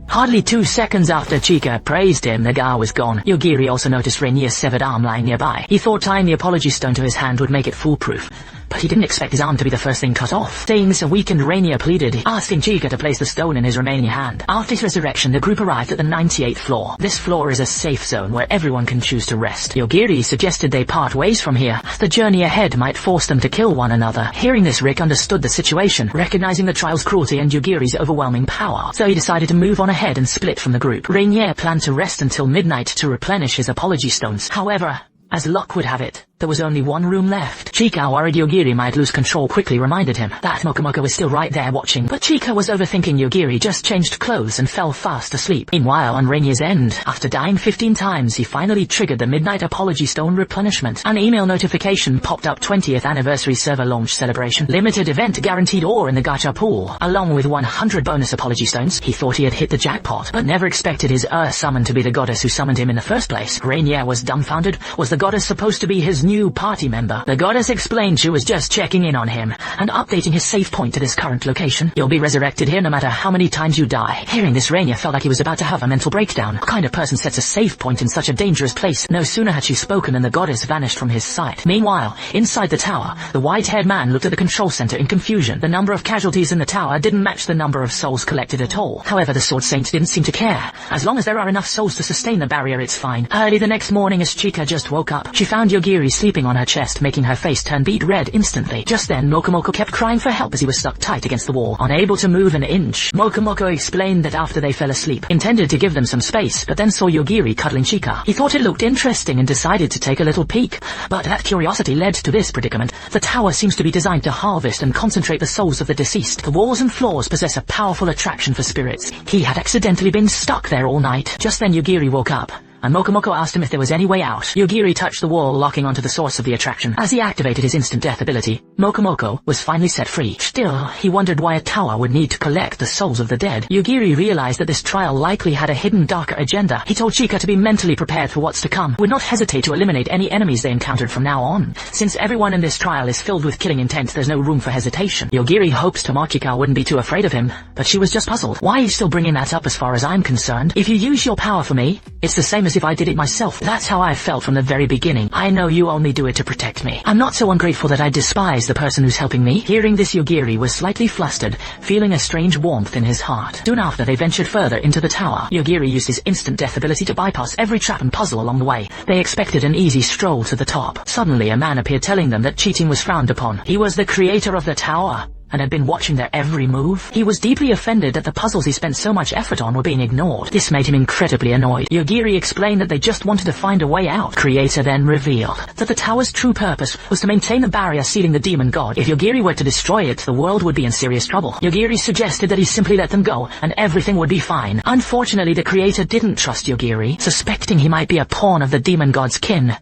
Hardly 2 seconds after Chika praised him, the guy was gone. Yogiri also noticed Rainier's severed arm lying nearby. He thought tying the apology stone to his hand would make it foolproof, but he didn't expect his arm to be the first thing cut off. Saying this, a weakened Rainier pleaded, asking Chika to place the stone in his remaining hand. After his resurrection, the group arrived at the 98th floor. This floor is a safe zone where everyone can choose to rest. Yogiri suggested they part ways from here. The journey ahead might force them to kill one another. Hearing this, Rick understood the situation, recognizing the trial's cruelty and Yogiri's overwhelming power, so he decided to move on ahead and split from the group. Rainier planned to rest until midnight to replenish his apology stones. However, as luck would have it, there was only one room left. Chika, worried Yogiri might lose control, quickly reminded him that Mokomoko was still right there watching. But Chika was overthinking. Yogiri just changed clothes and fell fast asleep. Meanwhile, on Rainier's end, after dying 15 times, he finally triggered the midnight apology stone replenishment. An email notification popped up: 20th anniversary server launch celebration. Limited event, guaranteed ore in the gacha pool, along with 100 bonus apology stones. He thought he had hit the jackpot, but never expected his summon to be the goddess who summoned him in the first place. Rainier was dumbfounded. Was the goddess supposed to be his new party member? The goddess explained she was just checking in on him and updating his save point to this current location. You'll be resurrected here no matter how many times you die. Hearing this, Rainier felt like he was about to have a mental breakdown. What kind of person sets a save point in such a dangerous place? No sooner had she spoken than the goddess vanished from his sight. Meanwhile, inside the tower, the white-haired man looked at the control center in confusion. The number of casualties in the tower didn't match the number of souls collected at all. However, the Sword Saint didn't seem to care. As long as there are enough souls to sustain the barrier, it's fine. Early the next morning, as Chika just woke up, she found Yogiri sleeping on her chest, making her face turn beet red instantly. Just then, Mokomoko kept crying for help as he was stuck tight against the wall, unable to move an inch. Mokomoko explained that after they fell asleep, intended to give them some space, but then saw Yogiri cuddling Chika. He thought it looked interesting and decided to take a little peek, but that curiosity led to this predicament. The tower seems to be designed to harvest and concentrate the souls of the deceased. The walls and floors possess a powerful attraction for spirits. He had accidentally been stuck there all night. Just then, Yogiri woke up, and Mokomoko asked him if there was any way out. Yogiri touched the wall, locking onto the source of the attraction. As he activated his instant death ability, Mokomoko was finally set free. Still, he wondered why a tower would need to collect the souls of the dead. Yogiri realized that this trial likely had a hidden darker agenda. He told Chika to be mentally prepared for what's to come, would not hesitate to eliminate any enemies they encountered from now on. Since everyone in this trial is filled with killing intent, there's no room for hesitation. Yogiri hopes Tomochika wouldn't be too afraid of him, but she was just puzzled. Why are you still bringing that up? As far as I'm concerned, if you use your power for me, it's the same as if I did it myself. That's how I felt from the very beginning. I know you only do it to protect me. I'm not so ungrateful that I despise the person who's helping me. Hearing this, Yogiri was slightly flustered, feeling a strange warmth in his heart. Soon after, they ventured further into the tower. Yogiri used his instant death ability to bypass every trap and puzzle along the way. They expected an easy stroll to the top. Suddenly, a man appeared telling them that cheating was frowned upon. He was the creator of the tower. and had been watching their every move. He was deeply offended that the puzzles he spent so much effort on were being ignored. This made him incredibly annoyed. Yogiri explained that they just wanted to find a way out. Creator then revealed that the tower's true purpose was to maintain the barrier sealing the demon god. If Yogiri were to destroy it, the world would be in serious trouble. Yogiri suggested that he simply let them go, and everything would be fine. Unfortunately, the creator didn't trust Yogiri, suspecting he might be a pawn of the demon god's kin.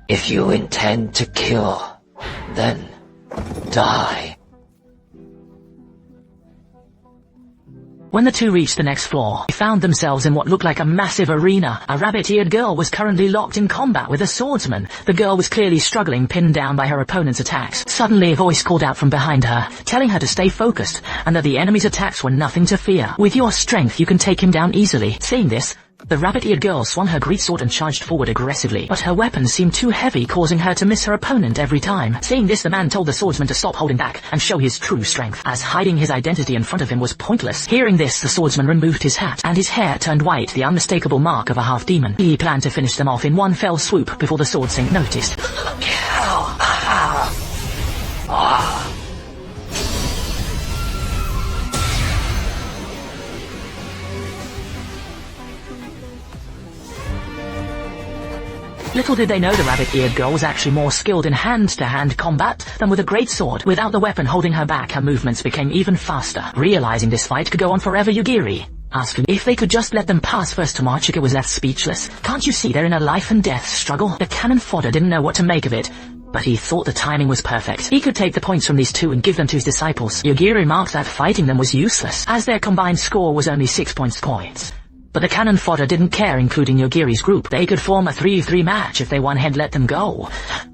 If you intend to kill, then die. When the two reached the next floor, they found themselves in what looked like a massive arena. A rabbit-eared girl was currently locked in combat with a swordsman. The girl was clearly struggling, pinned down by her opponent's attacks. Suddenly, a voice called out from behind her, telling her to stay focused, and that the enemy's attacks were nothing to fear. With your strength, you can take him down easily. Seeing this, the rabbit-eared girl swung her great sword and charged forward aggressively, but her weapon seemed too heavy, causing her to miss her opponent every time. Seeing this, the man told the swordsman to stop holding back and show his true strength, as hiding his identity in front of him was pointless. Hearing this, the swordsman removed his hat, and his hair turned white, the unmistakable mark of a half-demon. He planned to finish them off in one fell swoop before the sword saint noticed. Little did they know the rabbit-eared girl was actually more skilled in hand-to-hand combat than with a great sword. Without the weapon holding her back, her movements became even faster. Realizing this fight could go on forever, Yogiri asked if they could just let them pass first. Tomochika was left speechless. Can't you see they're in a life-and-death struggle? The cannon fodder didn't know what to make of it, but he thought the timing was perfect. He could take the points from these two and give them to his disciples. Yogiri remarked that fighting them was useless, as their combined score was only 6 points. But the cannon fodder didn't care, including Yogiri's group. They could form a 3-3 match if they won head let them go.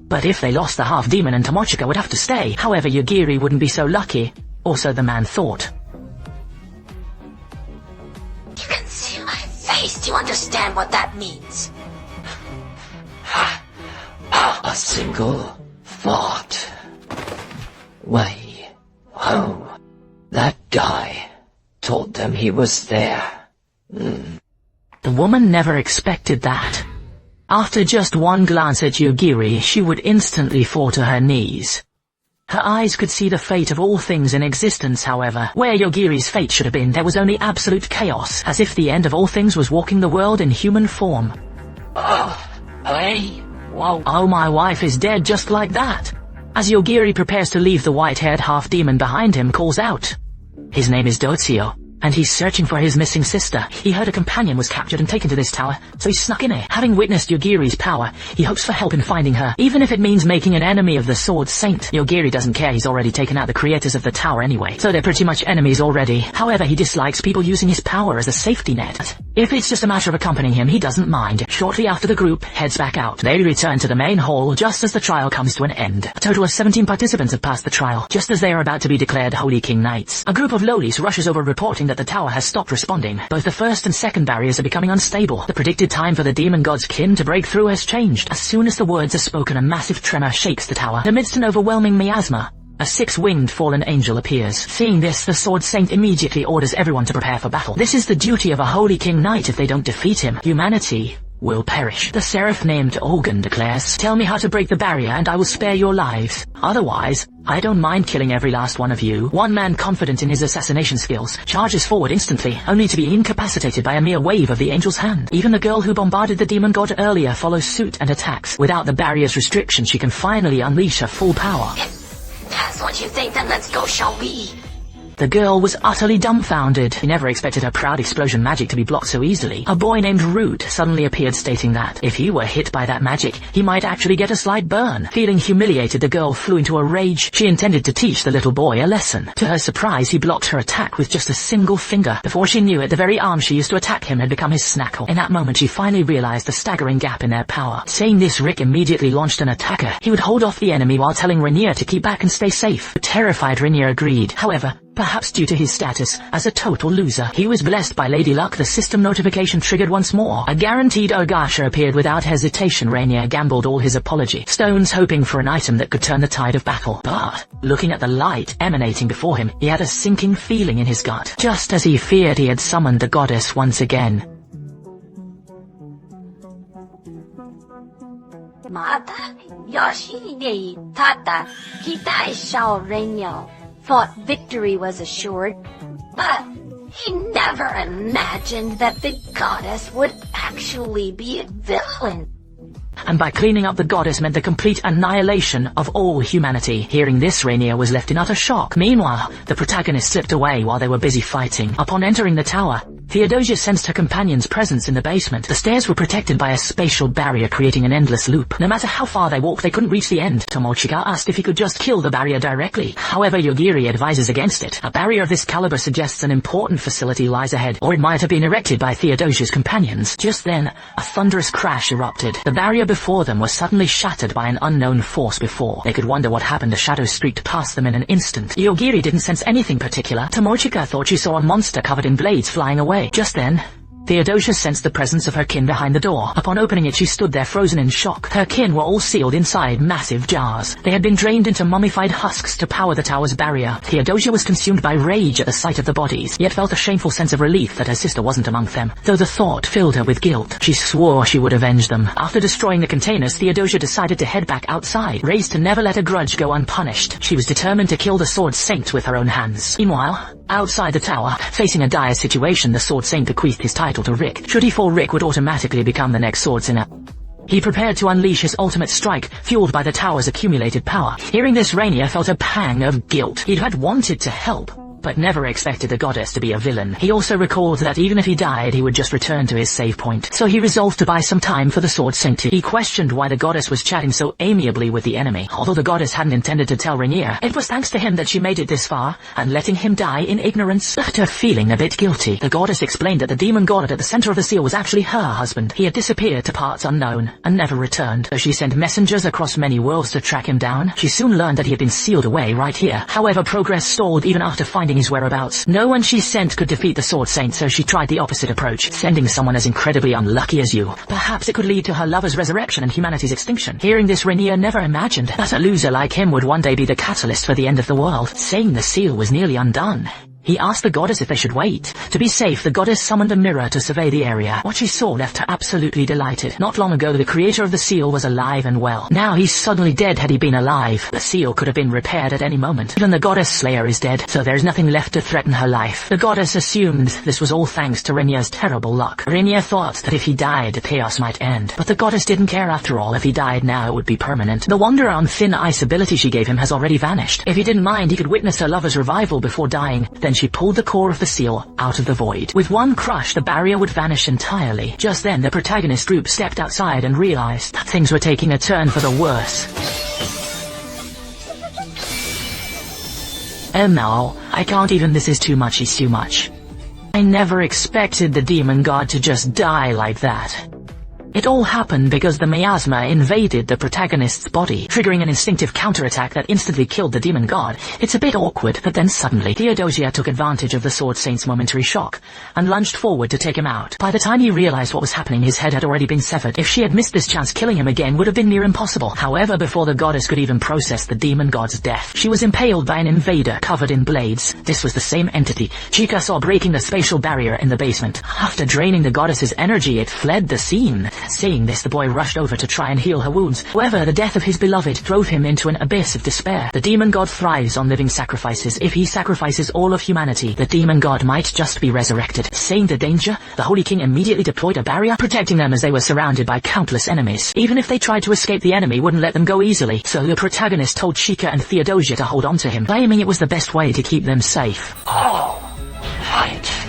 But if they lost, the half-demon and Tomochika would have to stay. However, Yogiri wouldn't be so lucky, or so the man thought. You can see my face. Do you understand what that means? A single thought. Way home. That guy told them he was there. The woman never expected that. After just one glance at Yogiri, she would instantly fall to her knees. Her eyes could see the fate of all things in existence, however. Where Yogiri's fate should have been, there was only absolute chaos, as if the end of all things was walking the world in human form. Hey, whoa. Oh, my wife is dead just like that. As Yogiri prepares to leave, the white-haired half-demon behind him calls out. His name is Dozio, and he's searching for his missing sister. He heard a companion was captured and taken to this tower, so he snuck in here. Having witnessed Yogiri's power, he hopes for help in finding her, even if it means making an enemy of the Sword Saint. Yogiri doesn't care, he's already taken out the creators of the tower anyway, so they're pretty much enemies already. However, he dislikes people using his power as a safety net. If it's just a matter of accompanying him, he doesn't mind. Shortly after the group heads back out, they return to the main hall just as the trial comes to an end. A total of 17 participants have passed the trial. Just as they are about to be declared Holy King Knights, a group of lolis rushes over reporting that the tower has stopped responding. Both the first and second barriers are becoming unstable. The predicted time for the demon god's kin to break through has changed. As soon as the words are spoken, a massive tremor shakes the tower. Amidst an overwhelming miasma, a six-winged fallen angel appears. Seeing this, the Sword Saint immediately orders everyone to prepare for battle. This is the duty of a Holy King Knight. If they don't defeat him, humanity will perish. The seraph named Organ declares, "Tell me how to break the barrier and I will spare your lives. Otherwise, I don't mind killing every last one of you." One man, confident in his assassination skills, charges forward instantly, only to be incapacitated by a mere wave of the angel's hand. Even the girl who bombarded the demon god earlier follows suit and attacks. Without the barrier's restriction, she can finally unleash her full power. That's what you think, then let's go, shall we? The girl was utterly dumbfounded. She never expected her proud explosion magic to be blocked so easily. A boy named Root suddenly appeared, stating that if he were hit by that magic, he might actually get a slight burn. Feeling humiliated, the girl flew into a rage. She intended to teach the little boy a lesson. To her surprise, he blocked her attack with just a single finger. Before she knew it, the very arm she used to attack him had become his snackle. In that moment, she finally realized the staggering gap in their power. Saying this, Rick immediately launched an attacker. He would hold off the enemy while telling Rainier to keep back and stay safe. Terrified, Rainier agreed. However, perhaps due to his status as a total loser, he was blessed by Lady Luck. The system notification triggered once more. A guaranteed Ogasha appeared without hesitation. Rainier gambled all his apology stones, hoping for an item that could turn the tide of battle. But, looking at the light emanating before him, he had a sinking feeling in his gut. Just as he feared, he had summoned the goddess once again. thought victory was assured, but he never imagined that the goddess would actually be a villain. And by cleaning up the goddess meant the complete annihilation of all humanity. Hearing this, Rainier was left in utter shock. Meanwhile, the protagonist slipped away while they were busy fighting. Upon entering the tower, Theodosia sensed her companion's presence in the basement. The stairs were protected by a spatial barrier creating an endless loop. No matter how far they walked, they couldn't reach the end. Tomochika asked if he could just kill the barrier directly. However, Yogiri advises against it. A barrier of this caliber suggests an important facility lies ahead, or it might have been erected by Theodosia's companions. Just then, a thunderous crash erupted. The barrier before them was suddenly shattered by an unknown force before. They could wonder what happened. A shadow streaked past them in an instant. Yogiri didn't sense anything particular. Tomochika thought she saw a monster covered in blades flying away. Just then, Theodosia sensed the presence of her kin behind the door. Upon opening it, she stood there frozen in shock. Her kin were all sealed inside massive jars. They had been drained into mummified husks to power the tower's barrier. Theodosia was consumed by rage at the sight of the bodies, yet felt a shameful sense of relief that her sister wasn't among them. Though the thought filled her with guilt, she swore she would avenge them. After destroying the containers, Theodosia decided to head back outside, raised to never let a grudge go unpunished. She was determined to kill the Sword Saint with her own hands. Meanwhile, outside the tower, facing a dire situation, the Sword Saint bequeathed his title to Rick. Should he fall, Rick would automatically become the next Sword Sinner. He prepared to unleash his ultimate strike, fueled by the tower's accumulated power. Hearing this, Rainier felt a pang of guilt. He had wanted to help, but never expected the goddess to be a villain. He also recalled that even if he died, he would just return to his save point. So he resolved to buy some time for the Sword Saint. He questioned why the goddess was chatting so amiably with the enemy. Although the goddess hadn't intended to tell Rainier, it was thanks to him that she made it this far, and letting him die in ignorance. After feeling a bit guilty, the goddess explained that the demon god at the center of the seal was actually her husband. He had disappeared to parts unknown, and never returned. So she sent messengers across many worlds to track him down. She soon learned that he had been sealed away right here. However, progress stalled even after finding his whereabouts. No one she sent could defeat the Sword Saint, so she tried the opposite approach, sending someone as incredibly unlucky as you. Perhaps it could lead to her lover's resurrection and humanity's extinction. Hearing this, Rainier never imagined that a loser like him would one day be the catalyst for the end of the world. Saying the seal was nearly undone, he asked the goddess if they should wait. To be safe, the goddess summoned a mirror to survey the area. What she saw left her absolutely delighted. Not long ago, the creator of the seal was alive and well. Now he's suddenly dead. Had he been alive, the seal could have been repaired at any moment. Even the goddess Slayer is dead, so there's nothing left to threaten her life. The goddess assumed this was all thanks to Rainier's terrible luck. Rainier thought that if he died, the chaos might end. But the goddess didn't care after all. If he died now, it would be permanent. The wonder on thin ice ability she gave him has already vanished. If he didn't mind, he could witness her lover's revival before dying. Then she pulled the core of the seal out of the void. With one crush, the barrier would vanish entirely. Just then, the protagonist group stepped outside and realized that things were taking a turn for the worse. No, I can't even. This is too much. It's too much. I never expected the demon god to just die like that. It all happened because the miasma invaded the protagonist's body, triggering an instinctive counterattack that instantly killed the demon god. It's a bit awkward, but then suddenly, Theodosia took advantage of the Sword Saint's momentary shock, and lunged forward to take him out. By the time he realized what was happening, his head had already been severed. If she had missed this chance, killing him again would have been near impossible. However, before the goddess could even process the demon god's death, she was impaled by an invader covered in blades. This was the same entity Chika saw breaking the spatial barrier in the basement. After draining the goddess's energy, it fled the scene. Saying this, the boy rushed over to try and heal her wounds. However, the death of his beloved drove him into an abyss of despair. The demon god thrives on living sacrifices. If he sacrifices all of humanity, the demon god might just be resurrected. Seeing the danger, the Holy King immediately deployed a barrier, protecting them as they were surrounded by countless enemies. Even if they tried to escape, the enemy wouldn't let them go easily. So the protagonist told Chika and Theodosia to hold on to him, claiming it was the best way to keep them safe. Oh, right.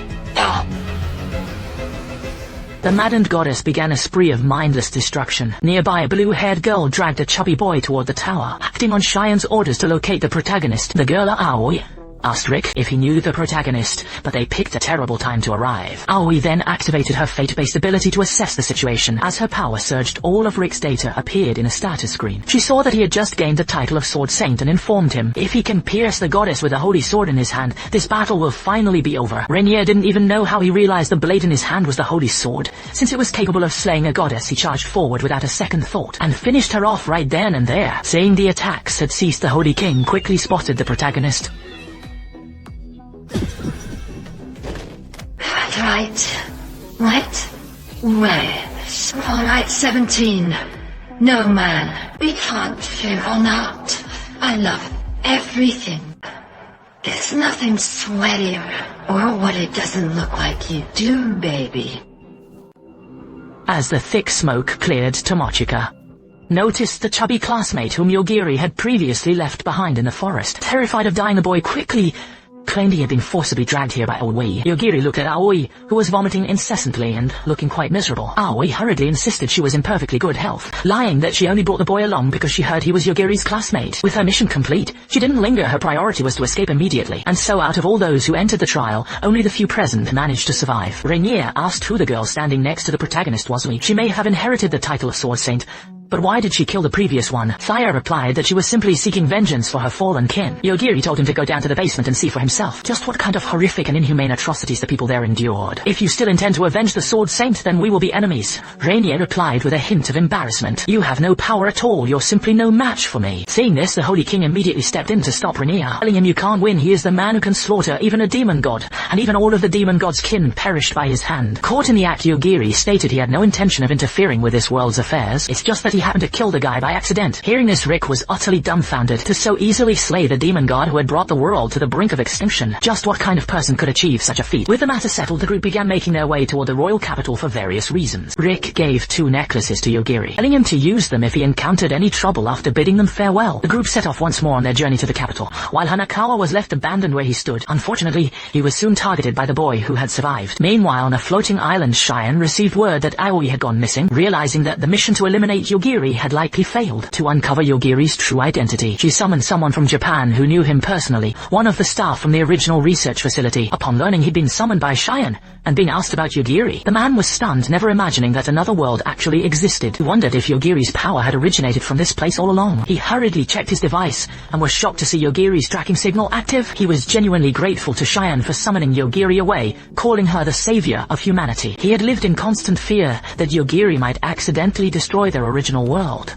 The maddened goddess began a spree of mindless destruction. Nearby, a blue-haired girl dragged a chubby boy toward the tower, acting on Cheyenne's orders to locate the protagonist. The girl Aoi asked Rick if he knew the protagonist, but they picked a terrible time to arrive. Aoi then activated her fate-based ability to assess the situation. As her power surged, all of Rick's data appeared in a status screen. She saw that he had just gained the title of Sword Saint and informed him, if he can pierce the goddess with a holy sword in his hand, this battle will finally be over. Rainier didn't even know how he realized the blade in his hand was the holy sword. Since it was capable of slaying a goddess, he charged forward without a second thought, and finished her off right then and there. Saying the attacks had ceased, the Holy King quickly spotted the protagonist. Right. Wait. Alright, 17. No, man. We can't figure out. I love everything. It's nothing sweaty or what it doesn't look like you do, baby. As the thick smoke cleared, Tomochika noticed the chubby classmate whom Yogiri had previously left behind in the forest. Terrified of dying, the boy quickly claimed he had been forcibly dragged here by Aoi. Yogiri looked at Aoi, who was vomiting incessantly and looking quite miserable. Aoi hurriedly insisted she was in perfectly good health, lying that she only brought the boy along because she heard he was Yogiri's classmate. With her mission complete, she didn't linger. Her priority was to escape immediately. And so out of all those who entered the trial, only the few present managed to survive. Rainier asked who the girl standing next to the protagonist was. She may have inherited the title of Sword Saint, but why did she kill the previous one? Thaya replied that she was simply seeking vengeance for her fallen kin. Yogiri told him to go down to the basement and see for himself just what kind of horrific and inhumane atrocities the people there endured. If you still intend to avenge the Sword Saint, then we will be enemies. Rainier replied with a hint of embarrassment. You have no power at all. You're simply no match for me. Seeing this, the Holy King immediately stepped in to stop Rainier, telling him you can't win. He is the man who can slaughter even a demon god, and even all of the demon god's kin perished by his hand. Caught in the act, Yogiri stated he had no intention of interfering with this world's affairs. It's just that he happened to kill the guy by accident. Hearing this, Rick was utterly dumbfounded. To so easily slay the demon god who had brought the world to the brink of extinction. Just what kind of person could achieve such a feat? With the matter settled, the group began making their way toward the royal capital for various reasons. Rick gave 2 necklaces to Yogiri, telling him to use them if he encountered any trouble after bidding them farewell. The group set off once more on their journey to the capital, while Hanakawa was left abandoned where he stood. Unfortunately, he was soon targeted by the boy who had survived. Meanwhile, on a floating island, Cheyenne received word that Aoi had gone missing. Realizing that the mission to eliminate Yogiri had likely failed. To uncover Yogiri's true identity, she summoned someone from Japan who knew him personally, one of the staff from the original research facility. Upon learning he'd been summoned by Cheyenne and being asked about Yogiri, the man was stunned, never imagining that another world actually existed. He wondered if Yogiri's power had originated from this place all along. He hurriedly checked his device and was shocked to see Yogiri's tracking signal active. He was genuinely grateful to Cheyenne for summoning Yogiri away, calling her the savior of humanity. He had lived in constant fear that Yogiri might accidentally destroy their original world.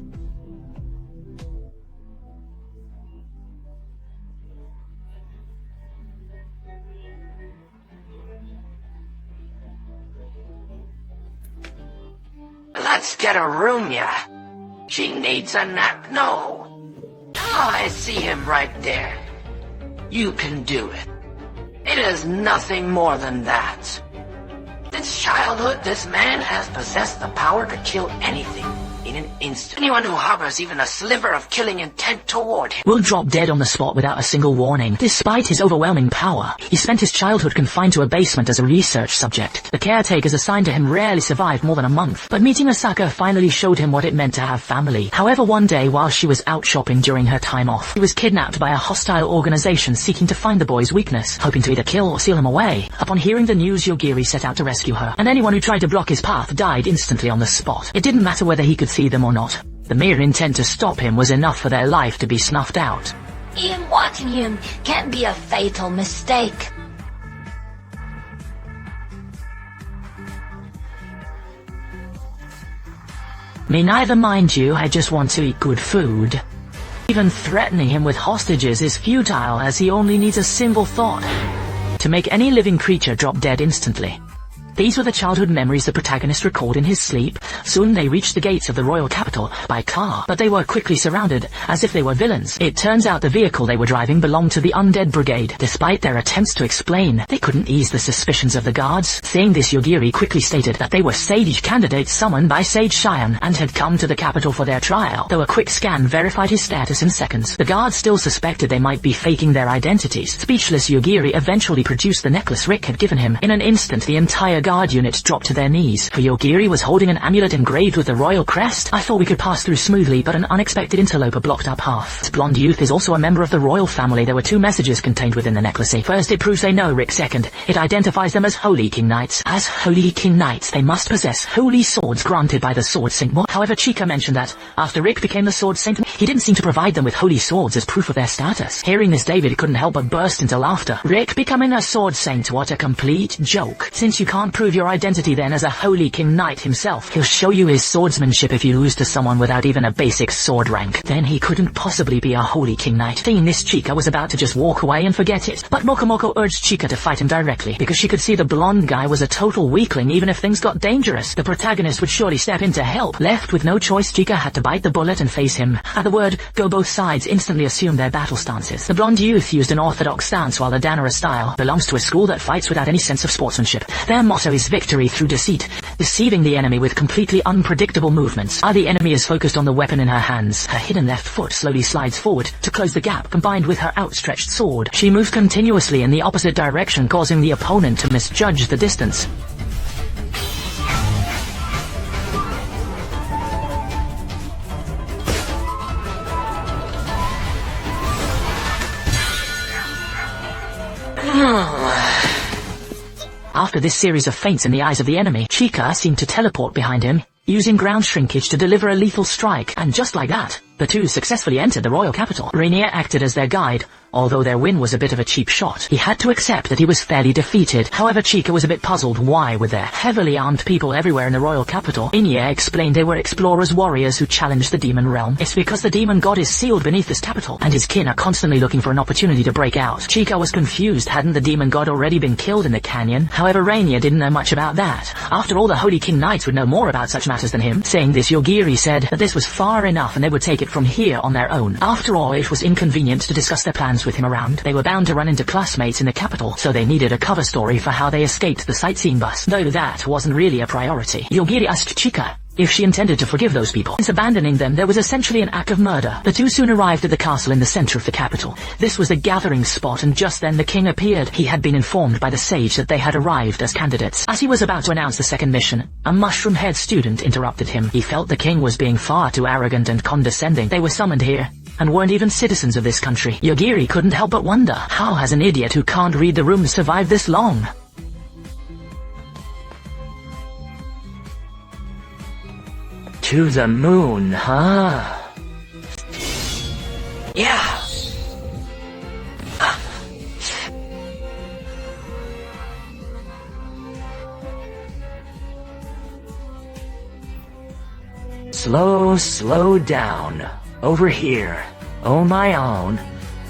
Let's get a room, yeah. She needs a nap, no. Oh, I see him right there. You can do it. It is nothing more than that. Since childhood, this man has possessed the power to kill anything in an instant. Anyone who harbors even a sliver of killing intent toward him will drop dead on the spot without a single warning. Despite his overwhelming power, he spent his childhood confined to a basement as a research subject. The caretakers assigned to him rarely survived more than a month, but meeting Asaka finally showed him what it meant to have family. However, one day while she was out shopping during her time off, he was kidnapped by a hostile organization seeking to find the boy's weakness, hoping to either kill or seal him away. Upon hearing the news, Yogiri set out to rescue her, and anyone who tried to block his path died instantly on the spot. It didn't matter whether he could see them or not. The mere intent to stop him was enough for their life to be snuffed out. Even watching him can be a fatal mistake. Me neither, mind you, I just want to eat good food. Even threatening him with hostages is futile, as he only needs a single thought to make any living creature drop dead instantly. These were the childhood memories the protagonist recalled in his sleep. Soon they reached the gates of the royal capital by car, but they were quickly surrounded as if they were villains. It turns out the vehicle they were driving belonged to the Undead Brigade. Despite their attempts to explain, they couldn't ease the suspicions of the guards. Seeing this, Yogiri quickly stated that they were Sage candidates summoned by Sage Cheyenne and had come to the capital for their trial, though a quick scan verified his status in seconds. The guards still suspected they might be faking their identities. Speechless, Yogiri eventually produced the necklace Rick had given him. In an instant, the entire guard unit dropped to their knees, for Yogiri was holding an amulet engraved with the royal crest. I thought we could pass through smoothly, but an unexpected interloper blocked our path. This blonde youth is also a member of the royal family. There were 2 messages contained within the necklace. First, it proves they know Rick. Second, it identifies them as Holy King Knights. As Holy King Knights, they must possess holy swords granted by the Sword Saint. However, Chika mentioned that after Rick became the Sword Saint, he didn't seem to provide them with holy swords as proof of their status. Hearing this, David couldn't help but burst into laughter. Rick becoming a Sword Saint, what a complete joke. Since you can't prove your identity then as a holy king knight himself. He'll show you his swordsmanship if you lose to someone without even a basic sword rank. Then he couldn't possibly be a holy king knight. Seeing this, Chika was about to just walk away and forget it. But Mokomoko urged Chika to fight him directly, because she could see the blonde guy was a total weakling even if things got dangerous. The protagonist would surely step in to help. Left with no choice, Chika had to bite the bullet and face him. At the word go, both sides instantly assumed their battle stances. The blonde youth used an orthodox stance, while the Danara style belongs to a school that fights without any sense of sportsmanship. Their motto is victory through deceit, deceiving the enemy with completely unpredictable movements. While the enemy is focused on the weapon in her hands, her hidden left foot slowly slides forward to close the gap, combined with her outstretched sword. She moves continuously in the opposite direction, causing the opponent to misjudge the distance. After this series of feints in the eyes of the enemy, Chika seemed to teleport behind him, using ground shrinkage to deliver a lethal strike, and just like that, the two successfully entered the royal capital. Rainier acted as their guide. Although their win was a bit of a cheap shot, he had to accept that he was fairly defeated. However, Chika was a bit puzzled why, with their heavily armed people everywhere in the royal capital, Rainier explained they were explorers, warriors who challenged the demon realm. It's because the demon god is sealed beneath this capital, and his kin are constantly looking for an opportunity to break out. Chika was confused. Hadn't the demon god already been killed in the canyon? However, Rainier didn't know much about that. After all, the Holy King Knights would know more about such matters than him. Saying this, Yogiri said that this was far enough and they would take it from here on their own. After all, it was inconvenient to discuss their plans with him around. They were bound to run into classmates in the capital, so they needed a cover story for how they escaped the sightseeing bus. Though that wasn't really a priority. Yogiri asked Chika if she intended to forgive those people. Since abandoning them, there was essentially an act of murder. The two soon arrived at the castle in the center of the capital. This was the gathering spot, and just then the king appeared. He had been informed by the sage that they had arrived as candidates. As he was about to announce the second mission, a mushroom-haired student interrupted him. He felt the king was being far too arrogant and condescending. They were summoned here and weren't even citizens of this country. Yogiri couldn't help but wonder, how has an idiot who can't read the room survived this long? To the moon, huh? Yeah. Slow down. Over here, on my own,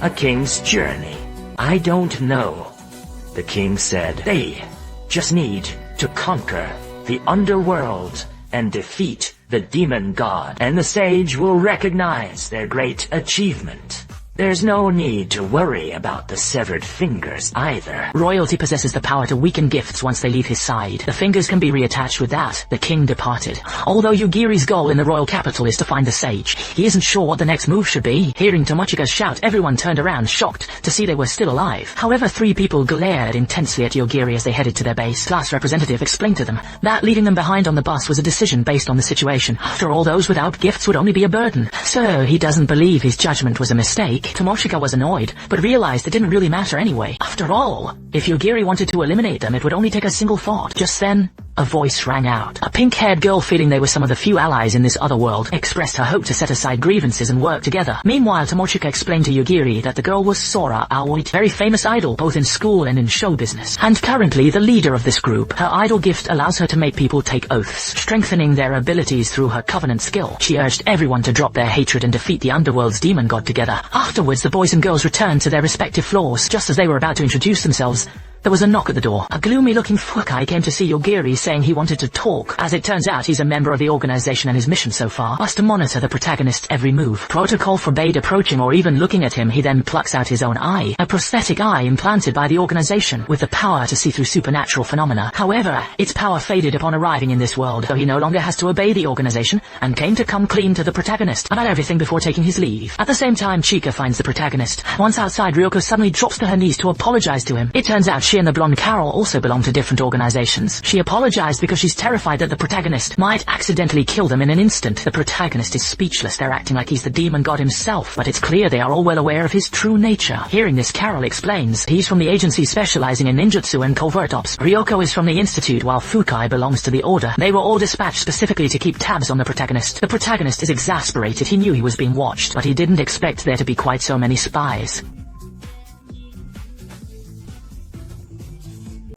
a king's journey. I don't know. The king said they just need to conquer the underworld and defeat the demon god, and the sage will recognize their great achievement. There's no need to worry about the severed fingers either. Royalty possesses the power to weaken gifts once they leave his side. The fingers can be reattached. With that, the king departed. Although Yugiri's goal in the royal capital is to find the sage, he isn't sure what the next move should be. Hearing Tomochika's shout, everyone turned around, shocked to see they were still alive. However, three people glared intensely at Yogiri as they headed to their base. Class representative explained to them that leaving them behind on the bus was a decision based on the situation. After all, those without gifts would only be a burden. So he doesn't believe his judgment was a mistake. Tomochika was annoyed, but realized it didn't really matter anyway. After all, if Yogiri wanted to eliminate them, it would only take a single thought. Just then, a voice rang out. A pink-haired girl, feeling they were some of the few allies in this other world, expressed her hope to set aside grievances and work together. Meanwhile, Tomochika explained to Yogiri that the girl was Sora Aoi, very famous idol both in school and in show business, and currently the leader of this group. Her idol gift allows her to make people take oaths, strengthening their abilities through her covenant skill. She urged everyone to drop their hatred and defeat the underworld's demon god together. Afterwards, the boys and girls returned to their respective floors. Just as they were about to introduce themselves, there was a knock at the door. A gloomy-looking fukai came to see Yogiri, saying he wanted to talk. As it turns out, he's a member of the organization, and his mission so far was to monitor the protagonist's every move. Protocol forbade approaching or even looking at him. He then plucks out his own eye, a prosthetic eye implanted by the organization, with the power to see through supernatural phenomena. However, its power faded upon arriving in this world, so he no longer has to obey the organization, and came to come clean to the protagonist about everything before taking his leave. At the same time, Chika finds the protagonist. Once outside, Ryoko suddenly drops to her knees to apologize to him. It turns out she and the blonde Carol also belong to different organizations. She apologized because she's terrified that the protagonist might accidentally kill them in an instant. The protagonist is speechless. They're acting like he's the demon god himself, but it's clear they are all well aware of his true nature. Hearing this, Carol explains he's from the agency specializing in ninjutsu and covert ops. Ryoko is from the institute, while Fukai belongs to the order. They were all dispatched specifically to keep tabs on the protagonist. The protagonist is exasperated. He knew he was being watched, but he didn't expect there to be quite so many spies.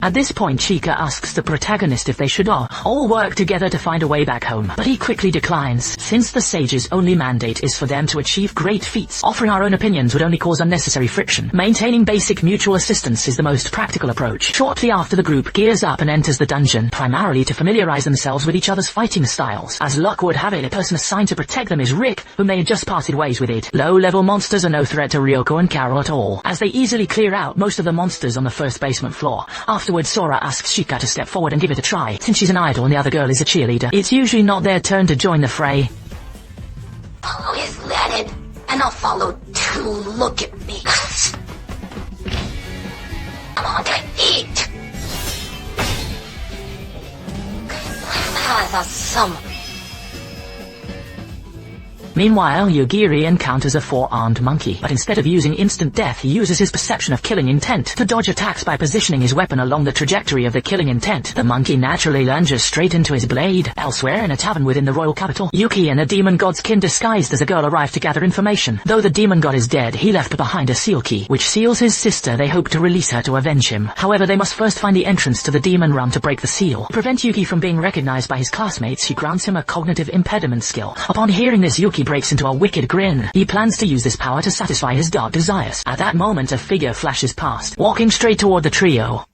At this point, Chika asks the protagonist if they should all work together to find a way back home, but he quickly declines, since the sage's only mandate is for them to achieve great feats. Offering our own opinions would only cause unnecessary friction. Maintaining basic mutual assistance is the most practical approach. Shortly after, the group gears up and enters the dungeon, primarily to familiarize themselves with each other's fighting styles. As luck would have it, the person assigned to protect them is Rick, whom they had just parted ways with it. Low-level monsters are no threat to Ryoko and Carol at all, as they easily clear out most of the monsters on the first basement floor. Afterwards, Sora asks Chika to step forward and give it a try, since she's an idol and the other girl is a cheerleader. It's usually not their turn to join the fray. Follow his lead, and I'll follow too. Look at me. I'm on to eat. That's some. Meanwhile, Yogiri encounters a four-armed monkey, but instead of using instant death, he uses his perception of killing intent to dodge attacks by positioning his weapon along the trajectory of the killing intent. The monkey naturally lunges straight into his blade. Elsewhere, in a tavern within the royal capital, Yuki and a demon god's kin disguised as a girl arrive to gather information. Though the demon god is dead, he left behind a seal key, which seals his sister. They hope to release her to avenge him. However, they must first find the entrance to the demon realm to break the seal. To prevent Yuki from being recognized by his classmates, she grants him a cognitive impediment skill. Upon hearing this, Yuki breaks into a wicked grin. He plans to use this power to satisfy his dark desires. At that moment, a figure flashes past, walking straight toward the trio.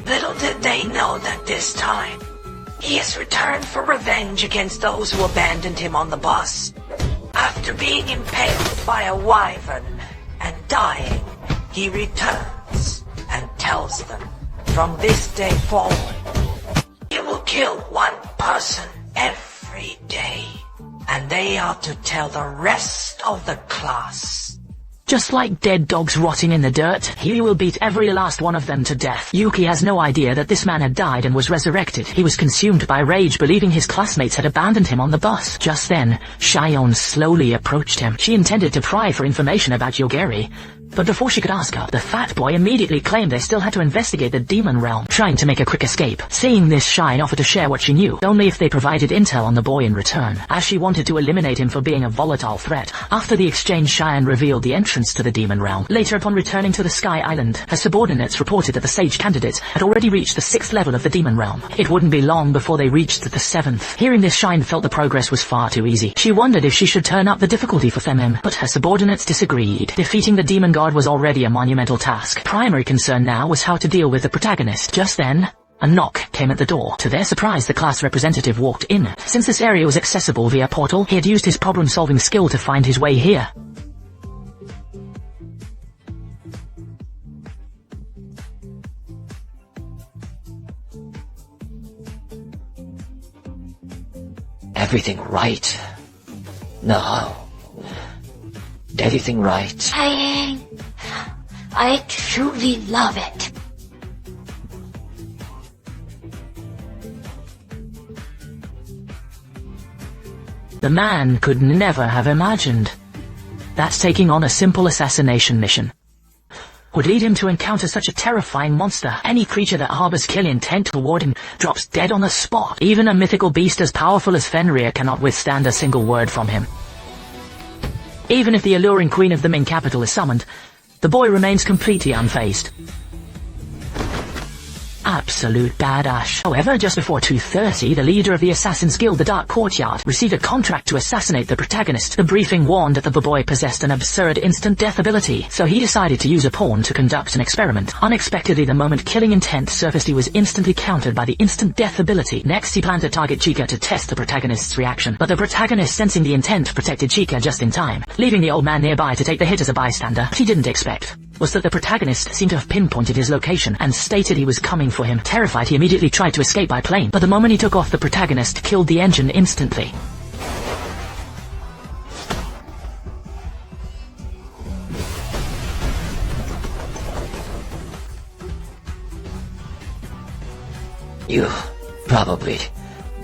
Little did they know that this time, he has returned for revenge against those who abandoned him on the bus. After being impaled by a wyvern and dying, he returns and tells them, from this day forward, he will kill one person every day, and they are to tell the rest of the class. Just like dead dogs rotting in the dirt, he will beat every last one of them to death. Yuki has no idea that this man had died and was resurrected. He was consumed by rage, believing his classmates had abandoned him on the bus. Just then, Shion slowly approached him. She intended to pry for information about Yogiri, but before she could ask her, the fat boy immediately claimed they still had to investigate the demon realm, trying to make a quick escape. Seeing this, Shine offered to share what she knew, only if they provided intel on the boy in return, as she wanted to eliminate him for being a volatile threat. After the exchange, Cheyenne revealed the entrance to the demon realm. Later, upon returning to the Sky Island, her subordinates reported that the sage candidates had already reached the 6th level of the demon realm. It wouldn't be long before they reached the 7th. Hearing this, Shine felt the progress was far too easy. She wondered if she should turn up the difficulty for them, but her subordinates disagreed. Defeating the demon god was already a monumental task. Primary concern now was how to deal with the protagonist. Just then, a knock came at the door. To their surprise, the class representative walked in. Since this area was accessible via portal, he had used his problem-solving skill to find his way here. Everything right? No. Everything right? I truly love it. The man could never have imagined that taking on a simple assassination mission would lead him to encounter such a terrifying monster. Any creature that harbors kill intent toward him drops dead on the spot. Even a mythical beast as powerful as Fenrir cannot withstand a single word from him. Even if the alluring queen of the Ming capital is summoned, the boy remains completely unfazed. Absolute badass. However, just before 2:30, the leader of the Assassin's Guild, the Dark Courtyard, received a contract to assassinate the protagonist. The briefing warned that the boy possessed an absurd instant death ability, so he decided to use a pawn to conduct an experiment. Unexpectedly, the moment killing intent surfaced, he was instantly countered by the instant death ability. Next, he planned to target Chika to test the protagonist's reaction, but the protagonist, sensing the intent, protected Chika just in time, leaving the old man nearby to take the hit as a bystander. What he didn't expect was that the protagonist seemed to have pinpointed his location and stated he was coming for him. Terrified, he immediately tried to escape by plane, but the moment he took off, the protagonist killed the engine instantly. You probably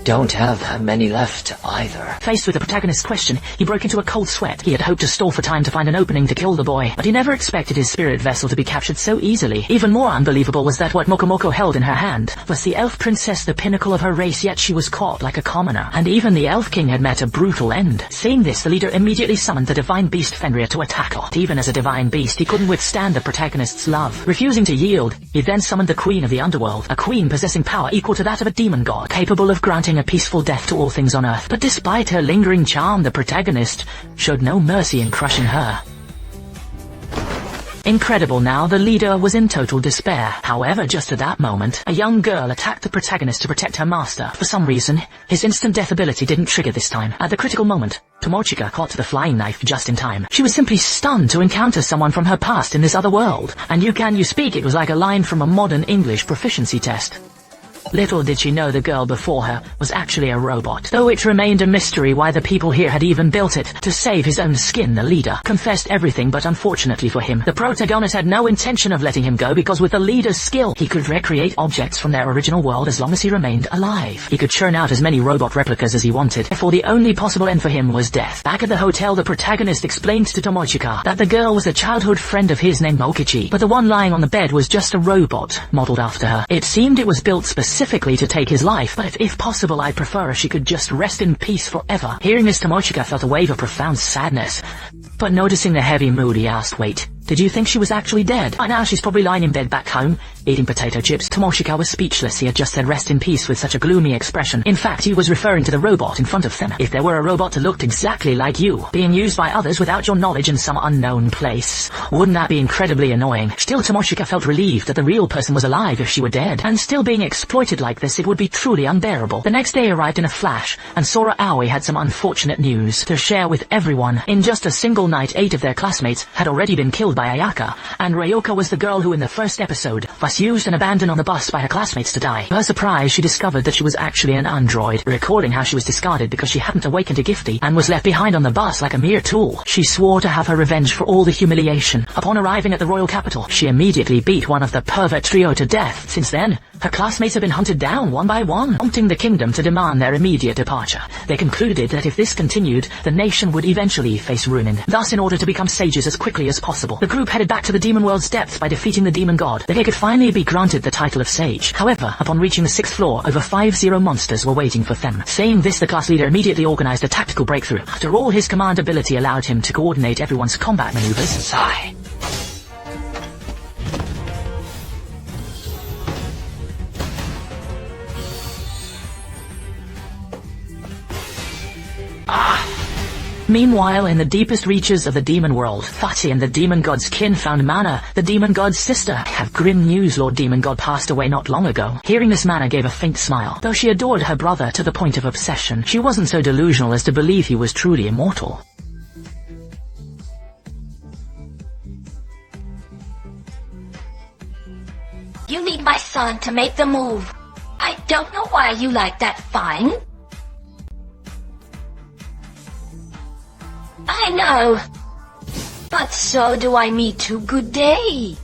don't have many left either. Faced with the protagonist's question, he broke into a cold sweat. He had hoped to stall for time to find an opening to kill the boy, but he never expected his spirit vessel to be captured so easily. Even more unbelievable was that what Mokomoko held in her hand was the elf princess, the pinnacle of her race, yet she was caught like a commoner. And even the elf king had met a brutal end. Seeing this, the leader immediately summoned the divine beast Fenrir to attack her. Even as a divine beast, he couldn't withstand the protagonist's love. Refusing to yield, he then summoned the queen of the underworld, a queen possessing power equal to that of a demon god, capable of granting a peaceful death to all things on earth. But despite her lingering charm, the protagonist showed no mercy in crushing her. Incredible now, the leader was in total despair. However, just at that moment, a young girl attacked the protagonist to protect her master. For some reason, his instant death ability didn't trigger this time. At the critical moment, Tomochika caught the flying knife just in time. She was simply stunned to encounter someone from her past in this other world. And you speak, it was like a line from a modern English proficiency test. Little did she know the girl before her was actually a robot, though it remained a mystery why the people here had even built it. To save his own skin, the leader confessed everything, but unfortunately for him, the protagonist had no intention of letting him go, because with the leader's skill, he could recreate objects from their original world as long as he remained alive. He could churn out as many robot replicas as he wanted, therefore the only possible end for him was death. Back at the hotel, the protagonist explained to Tomochika that the girl was a childhood friend of his named Mokichi, but the one lying on the bed was just a robot modeled after her. It seemed it was built specifically to take his life, but if possible I'd prefer if she could just rest in peace forever. Hearing this, Tomochika felt a wave of profound sadness, but noticing the heavy mood, he asked, "Wait, did you think she was actually dead? By now she's probably lying in bed back home, eating potato chips." Tomochika was speechless. He had just said rest in peace with such a gloomy expression. In fact, he was referring to the robot in front of them. If there were a robot that looked exactly like you, being used by others without your knowledge in some unknown place, wouldn't that be incredibly annoying? Still, Tomochika felt relieved that the real person was alive if she were dead, and still being exploited like this, it would be truly unbearable. The next day arrived in a flash, and Sora Aoi had some unfortunate news to share with everyone. In just a single night, 8 of their classmates had already been killed by Ayaka, and Ryoka was the girl who in the first episode was used and abandoned on the bus by her classmates to die. To her surprise, she discovered that she was actually an android, recalling how she was discarded because she hadn't awakened to Gifty and was left behind on the bus like a mere tool. She swore to have her revenge for all the humiliation. Upon arriving at the royal capital, she immediately beat one of the pervert trio to death. Since then, her classmates have been hunted down one by one, prompting the kingdom to demand their immediate departure. They concluded that if this continued, the nation would eventually face ruin. Thus, in order to become sages as quickly as possible, the group headed back to the demon world's depths by defeating the demon god, that they could finally be granted the title of sage. However, upon reaching the 6th floor, over 50 monsters were waiting for them. Saying this, the class leader immediately organized a tactical breakthrough. After all, his command ability allowed him to coordinate everyone's combat maneuvers. Sigh. Meanwhile, in the deepest reaches of the demon world, Fati and the demon god's kin found Mana, the demon god's sister. Have grim news, Lord Demon God passed away not long ago. Hearing this, Mana gave a faint smile. Though she adored her brother to the point of obsession, she wasn't so delusional as to believe he was truly immortal. You need my son to make the move. I don't know why you like that fine. I know. But so do I, me too. Good day.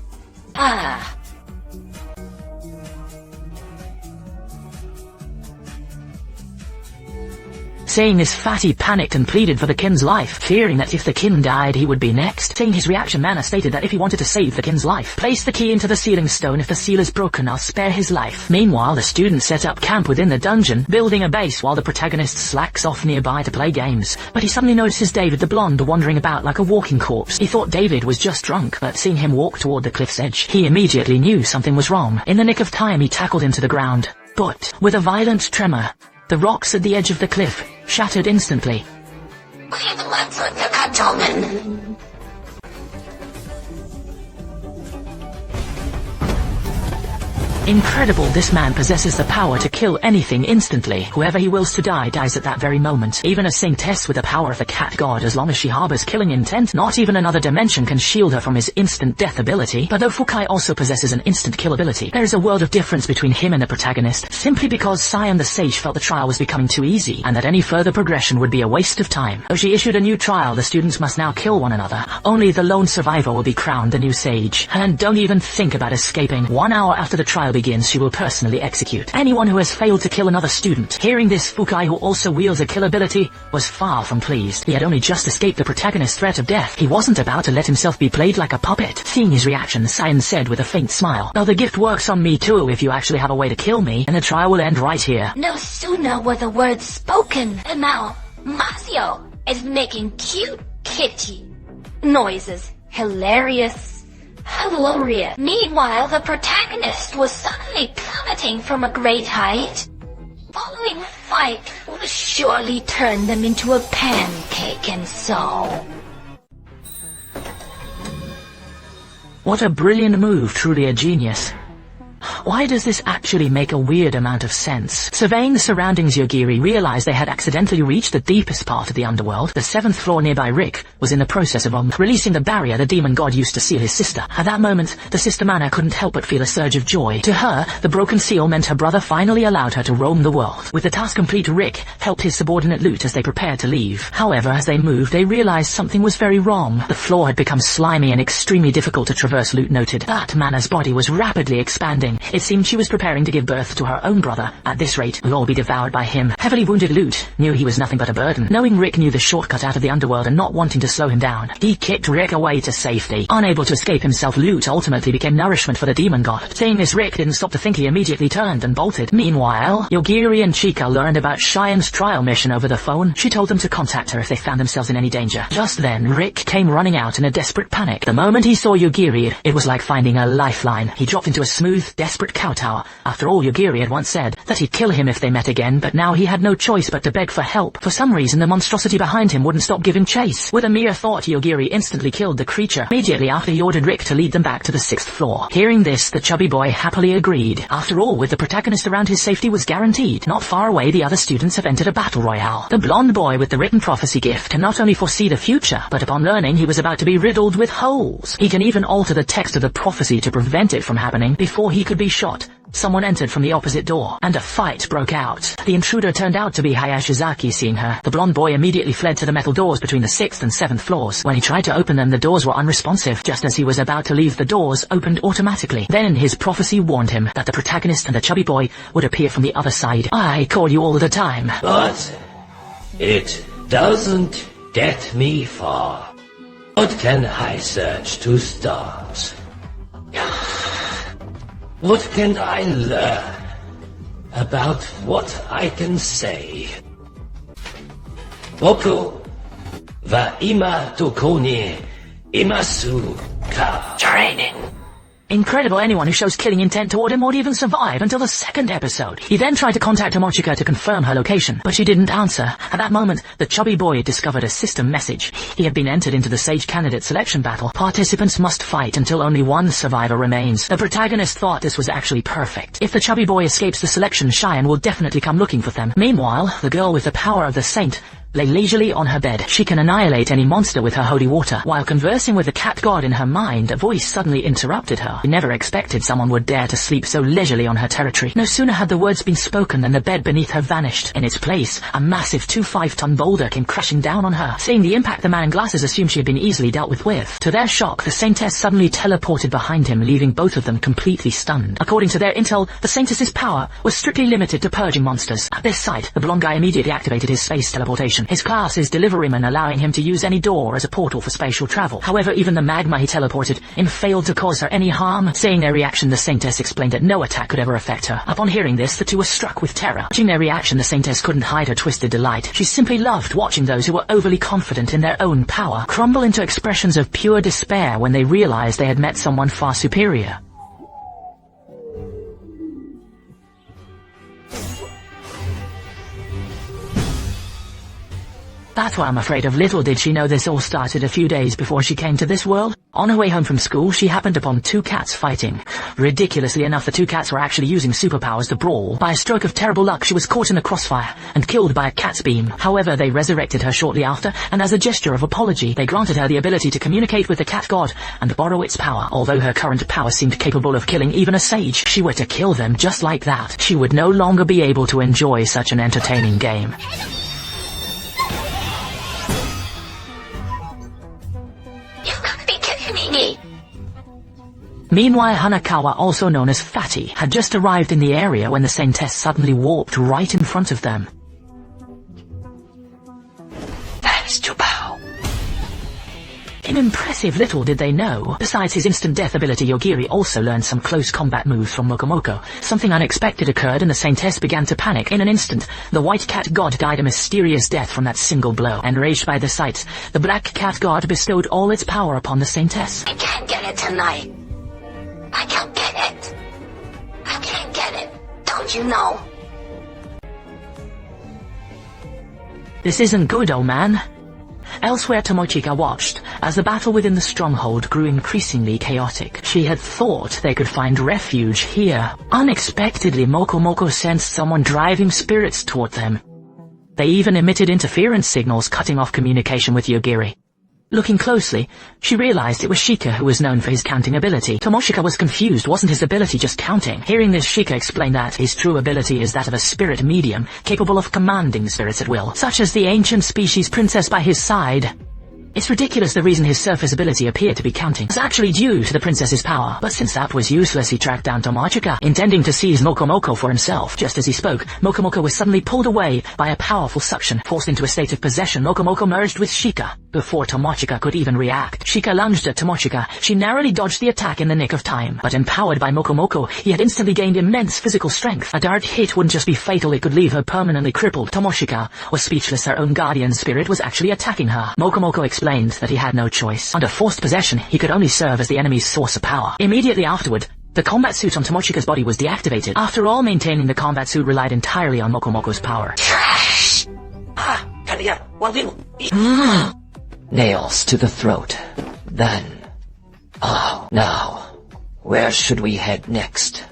Saying this, Fatty panicked and pleaded for the kin's life, fearing that if the kin died, he would be next. Seeing his reaction, Mana stated that if he wanted to save the kin's life, place the key into the sealing stone. If the seal is broken, I'll spare his life. Meanwhile, the students set up camp within the dungeon, building a base while the protagonist slacks off nearby to play games. But he suddenly notices David the blonde wandering about like a walking corpse. He thought David was just drunk, but seeing him walk toward the cliff's edge, he immediately knew something was wrong. In the nick of time, he tackled him to the ground. But, with a violent tremor, the rocks at the edge of the cliff shattered instantly. Incredible, this man possesses the power to kill anything instantly. Whoever he wills to die dies at that very moment. Even a saintess with the power of the cat god, as long as she harbors killing intent, not even another dimension can shield her from his instant death ability. But though Fukai also possesses an instant kill ability, there is a world of difference between him and the protagonist, simply because Cyan the sage felt the trial was becoming too easy, and that any further progression would be a waste of time. Though she issued a new trial, the students must now kill one another. Only the lone survivor will be crowned the new sage. And don't even think about escaping. 1 hour after the trial begins, she will personally execute anyone who has failed to kill another student. Hearing this, Fukai, who also wields a kill ability, was far from pleased. He had only just escaped the protagonist's threat of death. He wasn't about to let himself be played like a puppet. Seeing his reaction, Sanye said with a faint smile, "Well, the gift works on me too if you actually have a way to kill me, and the trial will end right here." No sooner were the words spoken, and now Masio is making cute kitty noises. Hilarious. Meanwhile, the protagonist was suddenly plummeting from a great height. Following fight will surely turn them into a pancake, and so... What a brilliant move, truly a genius. Why does this actually make a weird amount of sense? Surveying the surroundings, Yogiri realized they had accidentally reached the deepest part of the underworld. The 7th floor nearby Rick was in the process of releasing the barrier the demon god used to seal his sister. At that moment, the sister Mana couldn't help but feel a surge of joy. To her, the broken seal meant her brother finally allowed her to roam the world. With the task complete, Rick helped his subordinate loot as they prepared to leave. However, as they moved, they realized something was very wrong. The floor had become slimy and extremely difficult to traverse, Loot noted. That Mana's body was rapidly expanding. It seemed she was preparing to give birth to her own brother. At this rate, we'll all be devoured by him. Heavily wounded Loot knew he was nothing but a burden. Knowing Rick knew the shortcut out of the underworld and not wanting to slow him down, he kicked Rick away to safety. Unable to escape himself, Loot ultimately became nourishment for the demon god. Seeing this, Rick didn't stop to think. He immediately turned and bolted. Meanwhile, Yogiri and Chika learned about Cheyenne's trial mission over the phone. She told them to contact her if they found themselves in any danger. Just then, Rick came running out in a desperate panic. The moment he saw Yogiri, it was like finding a lifeline. He dropped into a smooth, desperate kowtow. After all, Yogiri had once said that he'd kill him if they met again, but now he had no choice but to beg for help. For some reason, the monstrosity behind him wouldn't stop giving chase. With a mere thought, Yogiri instantly killed the creature. Immediately after, he ordered Rick to lead them back to the 6th floor. Hearing this, the chubby boy happily agreed. After all, with the protagonist around, his safety was guaranteed. Not far away, the other students have entered a battle royale. The blonde boy with the written prophecy gift can not only foresee the future, but upon learning he was about to be riddled with holes, he can even alter the text of the prophecy to prevent it from happening. Before he could be shot, someone entered from the opposite door, and a fight broke out. The intruder turned out to be Hayashizaki. Seeing her, the blonde boy immediately fled to the metal doors between the 6th and 7th floors. When he tried to open them, the doors were unresponsive. Just as he was about to leave, the doors opened automatically. Then his prophecy warned him that the protagonist and the chubby boy would appear from the other side. "I call you all the time, but it doesn't get me far. What can I search to start? What can I learn about what I can say? Boku wa ima doko ni imasu ka?" Training. Incredible, anyone who shows killing intent toward him won't even survive until the 2nd episode. He then tried to contact Tomochika to confirm her location, but she didn't answer. At that moment, the chubby boy discovered a system message. He had been entered into the Sage Candidate selection battle. Participants must fight until only one survivor remains. The protagonist thought this was actually perfect. If the chubby boy escapes the selection, Cheyenne will definitely come looking for them. Meanwhile, the girl with the power of the saint lay leisurely on her bed. She can annihilate any monster with her holy water. While conversing with the cat god in her mind, a voice suddenly interrupted her. She never expected someone would dare to sleep so leisurely on her territory. No sooner had the words been spoken than the bed beneath her vanished. In its place, a massive 25-ton boulder came crashing down on her. Seeing the impact, the man in glasses assumed she had been easily dealt with. To their shock, the saintess suddenly teleported behind him, leaving both of them completely stunned. According to their intel, the saintess's power was strictly limited to purging monsters. At this sight, the blonde guy immediately activated his space teleportation. His class is deliveryman, allowing him to use any door as a portal for spatial travel. However, even the magma he teleported in failed to cause her any harm. Seeing their reaction, the saintess explained that no attack could ever affect her. Upon hearing this, the two were struck with terror. Watching their reaction, the saintess couldn't hide her twisted delight. She simply loved watching those who were overly confident in their own power crumble into expressions of pure despair when they realized they had met someone far superior. That's what I'm afraid of. Little did she know this all started a few days before she came to this world. On her way home from school, she happened upon two cats fighting. Ridiculously enough, the two cats were actually using superpowers to brawl. By a stroke of terrible luck, she was caught in the crossfire and killed by a cat's beam. However, they resurrected her shortly after, and as a gesture of apology, they granted her the ability to communicate with the cat god and borrow its power. Although her current power seemed capable of killing even a sage, she were to kill them just like that. She would no longer be able to enjoy such an entertaining game. Meanwhile, Hanakawa, also known as Fatty, had just arrived in the area when the Saintess suddenly warped right in front of them. That is too bow. Impressive. Little did they know, besides his instant death ability, Yogiri also learned some close combat moves from Mokomoko. Something unexpected occurred and the Saintess began to panic. In an instant, the white cat god died a mysterious death from that single blow. Enraged by the sight, the black cat god bestowed all its power upon the Saintess. I can't get it tonight. I can't get it. I can't get it. Don't you know? This isn't good, old man. Elsewhere, Tomochika watched as the battle within the stronghold grew increasingly chaotic. She had thought they could find refuge here. Unexpectedly, Mokomoko sensed someone driving spirits toward them. They even emitted interference signals, cutting off communication with Yogiri. Looking closely, she realized it was Shika, who was known for his counting ability. Tomochika was confused. Wasn't his ability just counting? Hearing this, Shika explained that his true ability is that of a spirit medium, capable of commanding spirits at will, such as the ancient species princess by his side. It's ridiculous the reason his surface ability appeared to be counting was actually due to the princess's power, but since that was useless, he tracked down Tomochika, intending to seize Mokomoko for himself. Just as he spoke, Mokomoko was suddenly pulled away by a powerful suction. Forced into a state of possession, Mokomoko merged with Shika. Before Tomochika could even react, Shika lunged at Tomochika. She narrowly dodged the attack in the nick of time, but empowered by Mokomoko, he had instantly gained immense physical strength. A direct hit wouldn't just be fatal, it could leave her permanently crippled. Tomochika was speechless. Her own guardian spirit was actually attacking her. Mokomoko explained that he had no choice. Under forced possession, he could only serve as the enemy's source of power. Immediately afterward, the combat suit on Tomochika's body was deactivated. After all, maintaining the combat suit relied entirely on Mokomoko's power. Trash! Nails to the throat. Then... Oh, now. Where should we head next?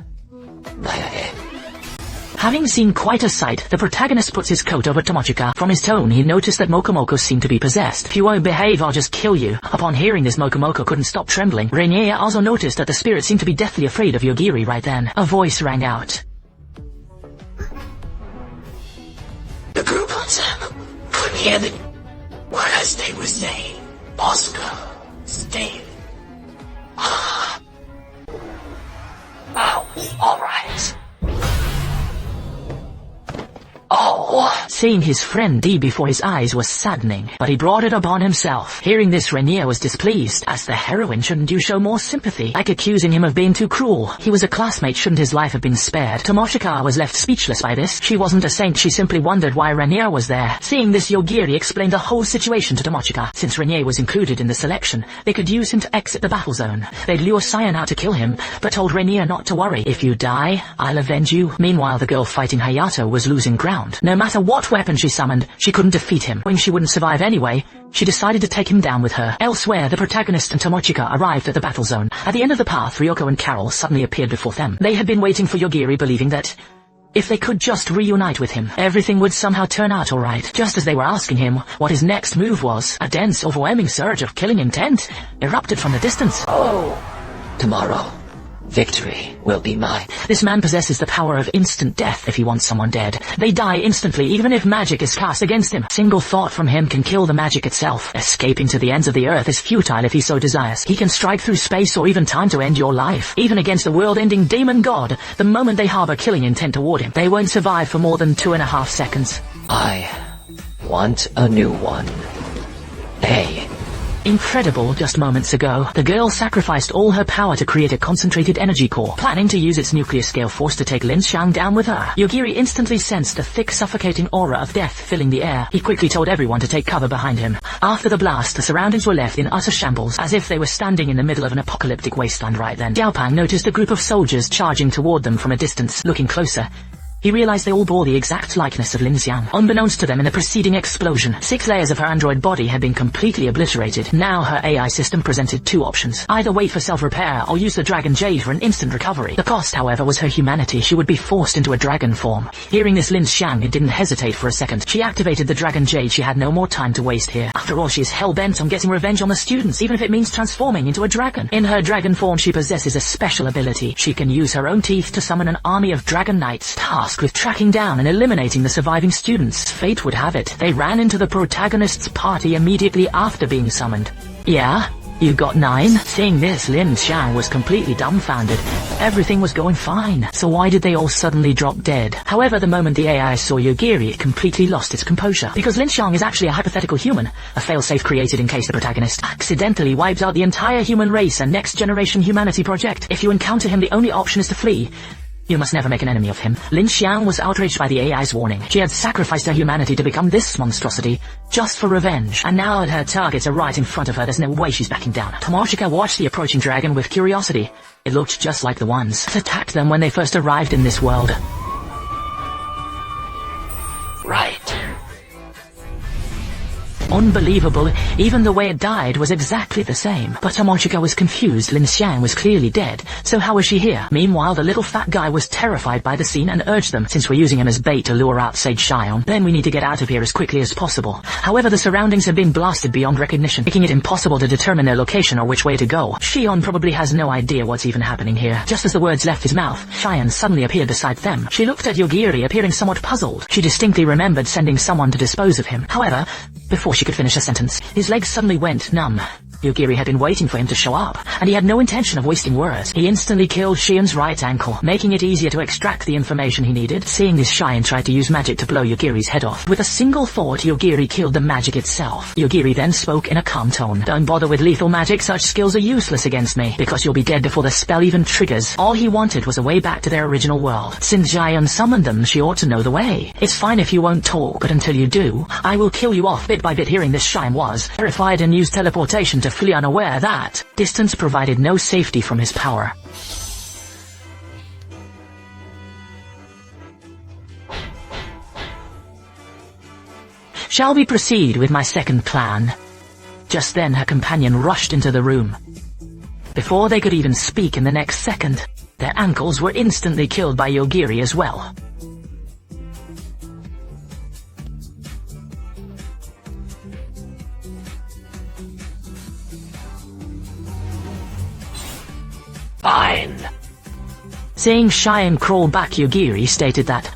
Having seen quite a sight, the protagonist puts his coat over Tomochika. From his tone, he noticed that Mokomoko seemed to be possessed. If you won't behave, I'll just kill you. Upon hearing this, Mokomoko couldn't stop trembling. Rainier also noticed that the spirit seemed to be deathly afraid of Yogiri right then. A voice rang out. The group on Sam couldn't hear the words they were saying. Bosco, stay. Oh, alright. Oh! Seeing his friend D before his eyes was saddening, but he brought it upon himself. Hearing this, Rainier was displeased. As the heroine, shouldn't you show more sympathy? Like accusing him of being too cruel. He was a classmate, shouldn't his life have been spared? Tomochika was left speechless by this. She wasn't a saint, she simply wondered why Rainier was there. Seeing this, Yogiri explained the whole situation to Tomochika. Since Rainier was included in the selection, they could use him to exit the battle zone. They'd lure Cyan out to kill him, but told Rainier not to worry. If you die, I'll avenge you. Meanwhile, the girl fighting Hayato was losing ground. No matter what weapon she summoned, she couldn't defeat him. When she wouldn't survive anyway, she decided to take him down with her. Elsewhere, the protagonist and Tomochika arrived at the battle zone. At the end of the path, Ryoko and Carol suddenly appeared before them. They had been waiting for Yogiri, believing that if they could just reunite with him, everything would somehow turn out alright. Just as they were asking him what his next move was, a dense, overwhelming surge of killing intent erupted from the distance. Oh! Tomorrow, victory will be mine. This man possesses the power of instant death if he wants someone dead. They die instantly, even if magic is cast against him. Single thought from him can kill the magic itself. Escaping to the ends of the earth is futile if he so desires. He can strike through space or even time to end your life. Even against the world-ending demon god, the moment they harbor killing intent toward him, they won't survive for more than 2.5 seconds. I want a new one. Hey. Incredible, just moments ago, the girl sacrificed all her power to create a concentrated energy core, planning to use its nuclear scale force to take Lin Xiang down with her. Yogiri instantly sensed a thick, suffocating aura of death filling the air. He quickly told everyone to take cover behind him. After the blast, the surroundings were left in utter shambles, as if they were standing in the middle of an apocalyptic wasteland right then. Xiaopang noticed a group of soldiers charging toward them from a distance. Looking closer, he realized they all bore the exact likeness of Lin Xiang. Unbeknownst to them, in the preceding explosion, 6 layers of her android body had been completely obliterated. Now her AI system presented 2 options. Either wait for self-repair or use the Dragon Jade for an instant recovery. The cost, however, was her humanity. She would be forced into a dragon form. Hearing this, Lin Xiang didn't hesitate for a second. She activated the Dragon Jade. She had no more time to waste here. After all, she is hell-bent on getting revenge on the students, even if it means transforming into a dragon. In her dragon form, she possesses a special ability. She can use her own teeth to summon an army of dragon knights, tasked with tracking down and eliminating the surviving students. Fate would have it, they ran into the protagonist's party immediately after being summoned. Yeah? You got 9? Seeing this, Lin Xiang was completely dumbfounded. Everything was going fine, so why did they all suddenly drop dead? However, the moment the AI saw Yogiri, it completely lost its composure. Because Lin Xiang is actually a hypothetical human, a failsafe created in case the protagonist accidentally wipes out the entire human race and next generation humanity project. If you encounter him, the only option is to flee. You must never make an enemy of him. Lin Xiang was outraged by the AI's warning. She had sacrificed her humanity to become this monstrosity, just for revenge. And now that her targets are right in front of her, there's no way she's backing down. Tomoshika watched the approaching dragon with curiosity. It looked just like the ones that attacked them when they first arrived in this world. Right. Unbelievable, even the way it died was exactly the same. But Tomoshika was confused. Lin Xiang was clearly dead, so how was she here? Meanwhile, the little fat guy was terrified by the scene and urged them, since we're using him as bait to lure out Sage Shion, then we need to get out of here as quickly as possible. However, the surroundings have been blasted beyond recognition, making it impossible to determine their location or which way to go. Shion probably has no idea what's even happening here. Just as the words left his mouth, Shion suddenly appeared beside them. She looked at Yogiri, appearing somewhat puzzled. She distinctly remembered sending someone to dispose of him. However, before she could finish her sentence, his legs suddenly went numb. Yogiri had been waiting for him to show up, and he had no intention of wasting words. He instantly killed Shion's right ankle, making it easier to extract the information he needed. Seeing this, Shion tried to use magic to blow Yogiri's head off. With a single thought, Yogiri killed the magic itself. Yogiri then spoke in a calm tone. Don't bother with lethal magic, such skills are useless against me, because you'll be dead before the spell even triggers. All he wanted was a way back to their original world. Since Shion summoned them, she ought to know the way. It's fine if you won't talk, but until you do, I will kill you off bit by bit. Hearing this, Shion was terrified and used teleportation to flee, unaware that distance provided no safety from his power. Shall we proceed with my second plan? Just then her companion rushed into the room. Before they could even speak in the next second, their ankles were instantly killed by Yogiri as well. Fine. Seeing Shion crawl back, Yogiri stated that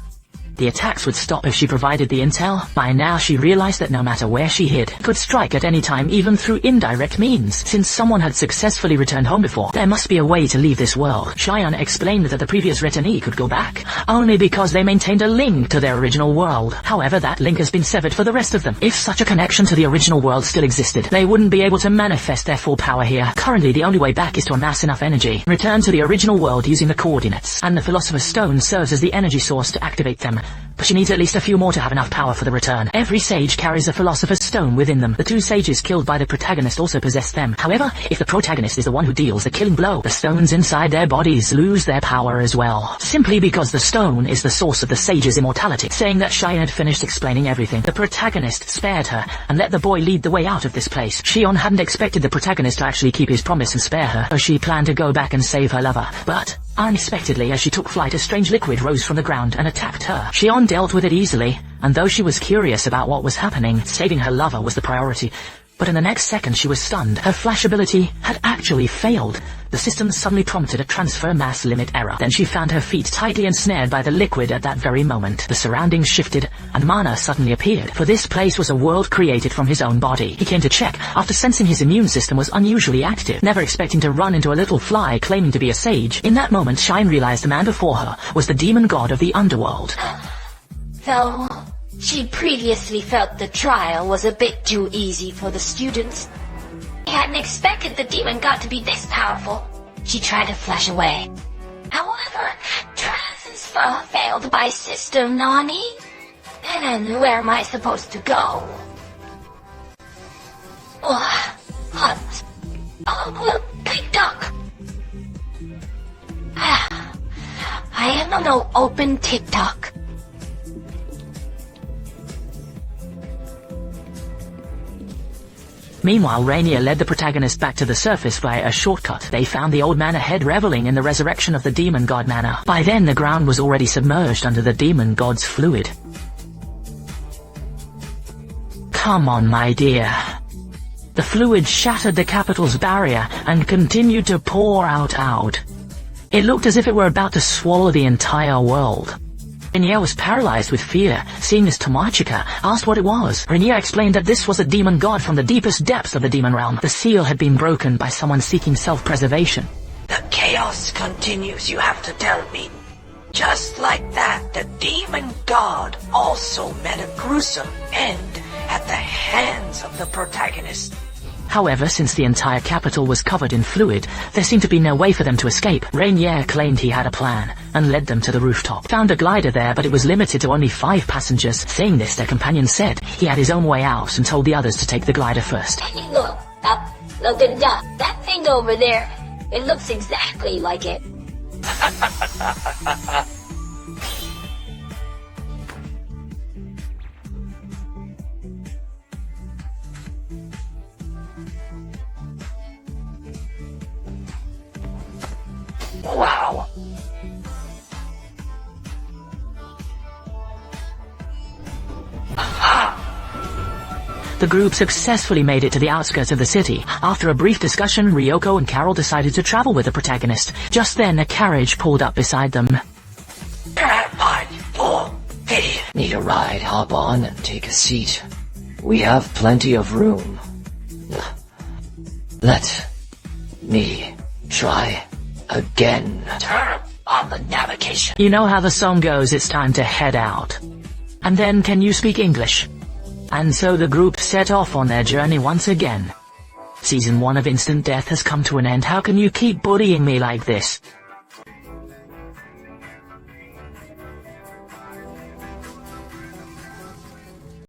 the attacks would stop if she provided the intel. By now she realized that no matter where she hid, could strike at any time, even through indirect means. Since someone had successfully returned home before, there must be a way to leave this world. Shion explained that the previous returnee could go back, only because they maintained a link to their original world. However, that link has been severed for the rest of them. If such a connection to the original world still existed, they wouldn't be able to manifest their full power here. Currently, the only way back is to amass enough energy, return to the original world using the coordinates, and the Philosopher's Stone serves as the energy source to activate them. But she needs at least a few more to have enough power for the return. Every sage carries a Philosopher's Stone within them. The 2 sages killed by the protagonist also possess them. However, if the protagonist is the one who deals the killing blow, the stones inside their bodies lose their power as well. Simply because the stone is the source of the sage's immortality. Saying that Shion had finished explaining everything, the protagonist spared her and let the boy lead the way out of this place. Shion hadn't expected the protagonist to actually keep his promise and spare her, so she planned to go back and save her lover. But unexpectedly, as she took flight, a strange liquid rose from the ground and attacked her. Shion dealt with it easily, and though she was curious about what was happening, saving her lover was the priority. But in the next second she was stunned. Her flash ability had actually failed. The system suddenly prompted a transfer mass limit error. Then she found her feet tightly ensnared by the liquid at that very moment. The surroundings shifted, and Mana suddenly appeared. For this place was a world created from his own body. He came to check, after sensing his immune system was unusually active, never expecting to run into a little fly claiming to be a sage. In that moment, Shine realized the man before her was the demon god of the underworld. Though she previously felt the trial was a bit too easy for the students, I hadn't expected the demon god to be this powerful. She tried to flash away. However, transfer failed by system, Nani. And where am I supposed to go? Hunt. Oh, TikTok. I am no open TikTok. Meanwhile, Rainier led the protagonist back to the surface via a shortcut. They found the old man ahead, reveling in the resurrection of the demon god Mana. By then, the ground was already submerged under the demon god's fluid. Come on, my dear. The fluid shattered the capital's barrier and continued to pour out. It looked as if it were about to swallow the entire world. Rainier was paralyzed with fear. Seeing this, Tomachika asked what it was. Rainier explained that this was a demon god from the deepest depths of the demon realm. The seal had been broken by someone seeking self-preservation. The chaos continues, you have to tell me. Just like that, the demon god also met a gruesome end at the hands of the protagonist. However, since the entire capital was covered in fluid, there seemed to be no way for them to escape. Rainier claimed he had a plan, and led them to the rooftop. Found a glider there, but it was limited to only 5 passengers. Saying this, their companion said he had his own way out and told the others to take the glider first. Hey, look, that thing over there, it looks exactly like it. Wow. The group successfully made it to the outskirts of the city. After a brief discussion, Ryoko and Carol decided to travel with the protagonist. Just then, a carriage pulled up beside them. Need a ride? Hop on and take a seat. We have plenty of room. Let me try again. Turn on the navigation. You know how the song goes, it's time to head out. And then, can you speak English? And so the group set off on their journey once again. Season 1 of Instant Death has come to an end. How can you keep bullying me like this?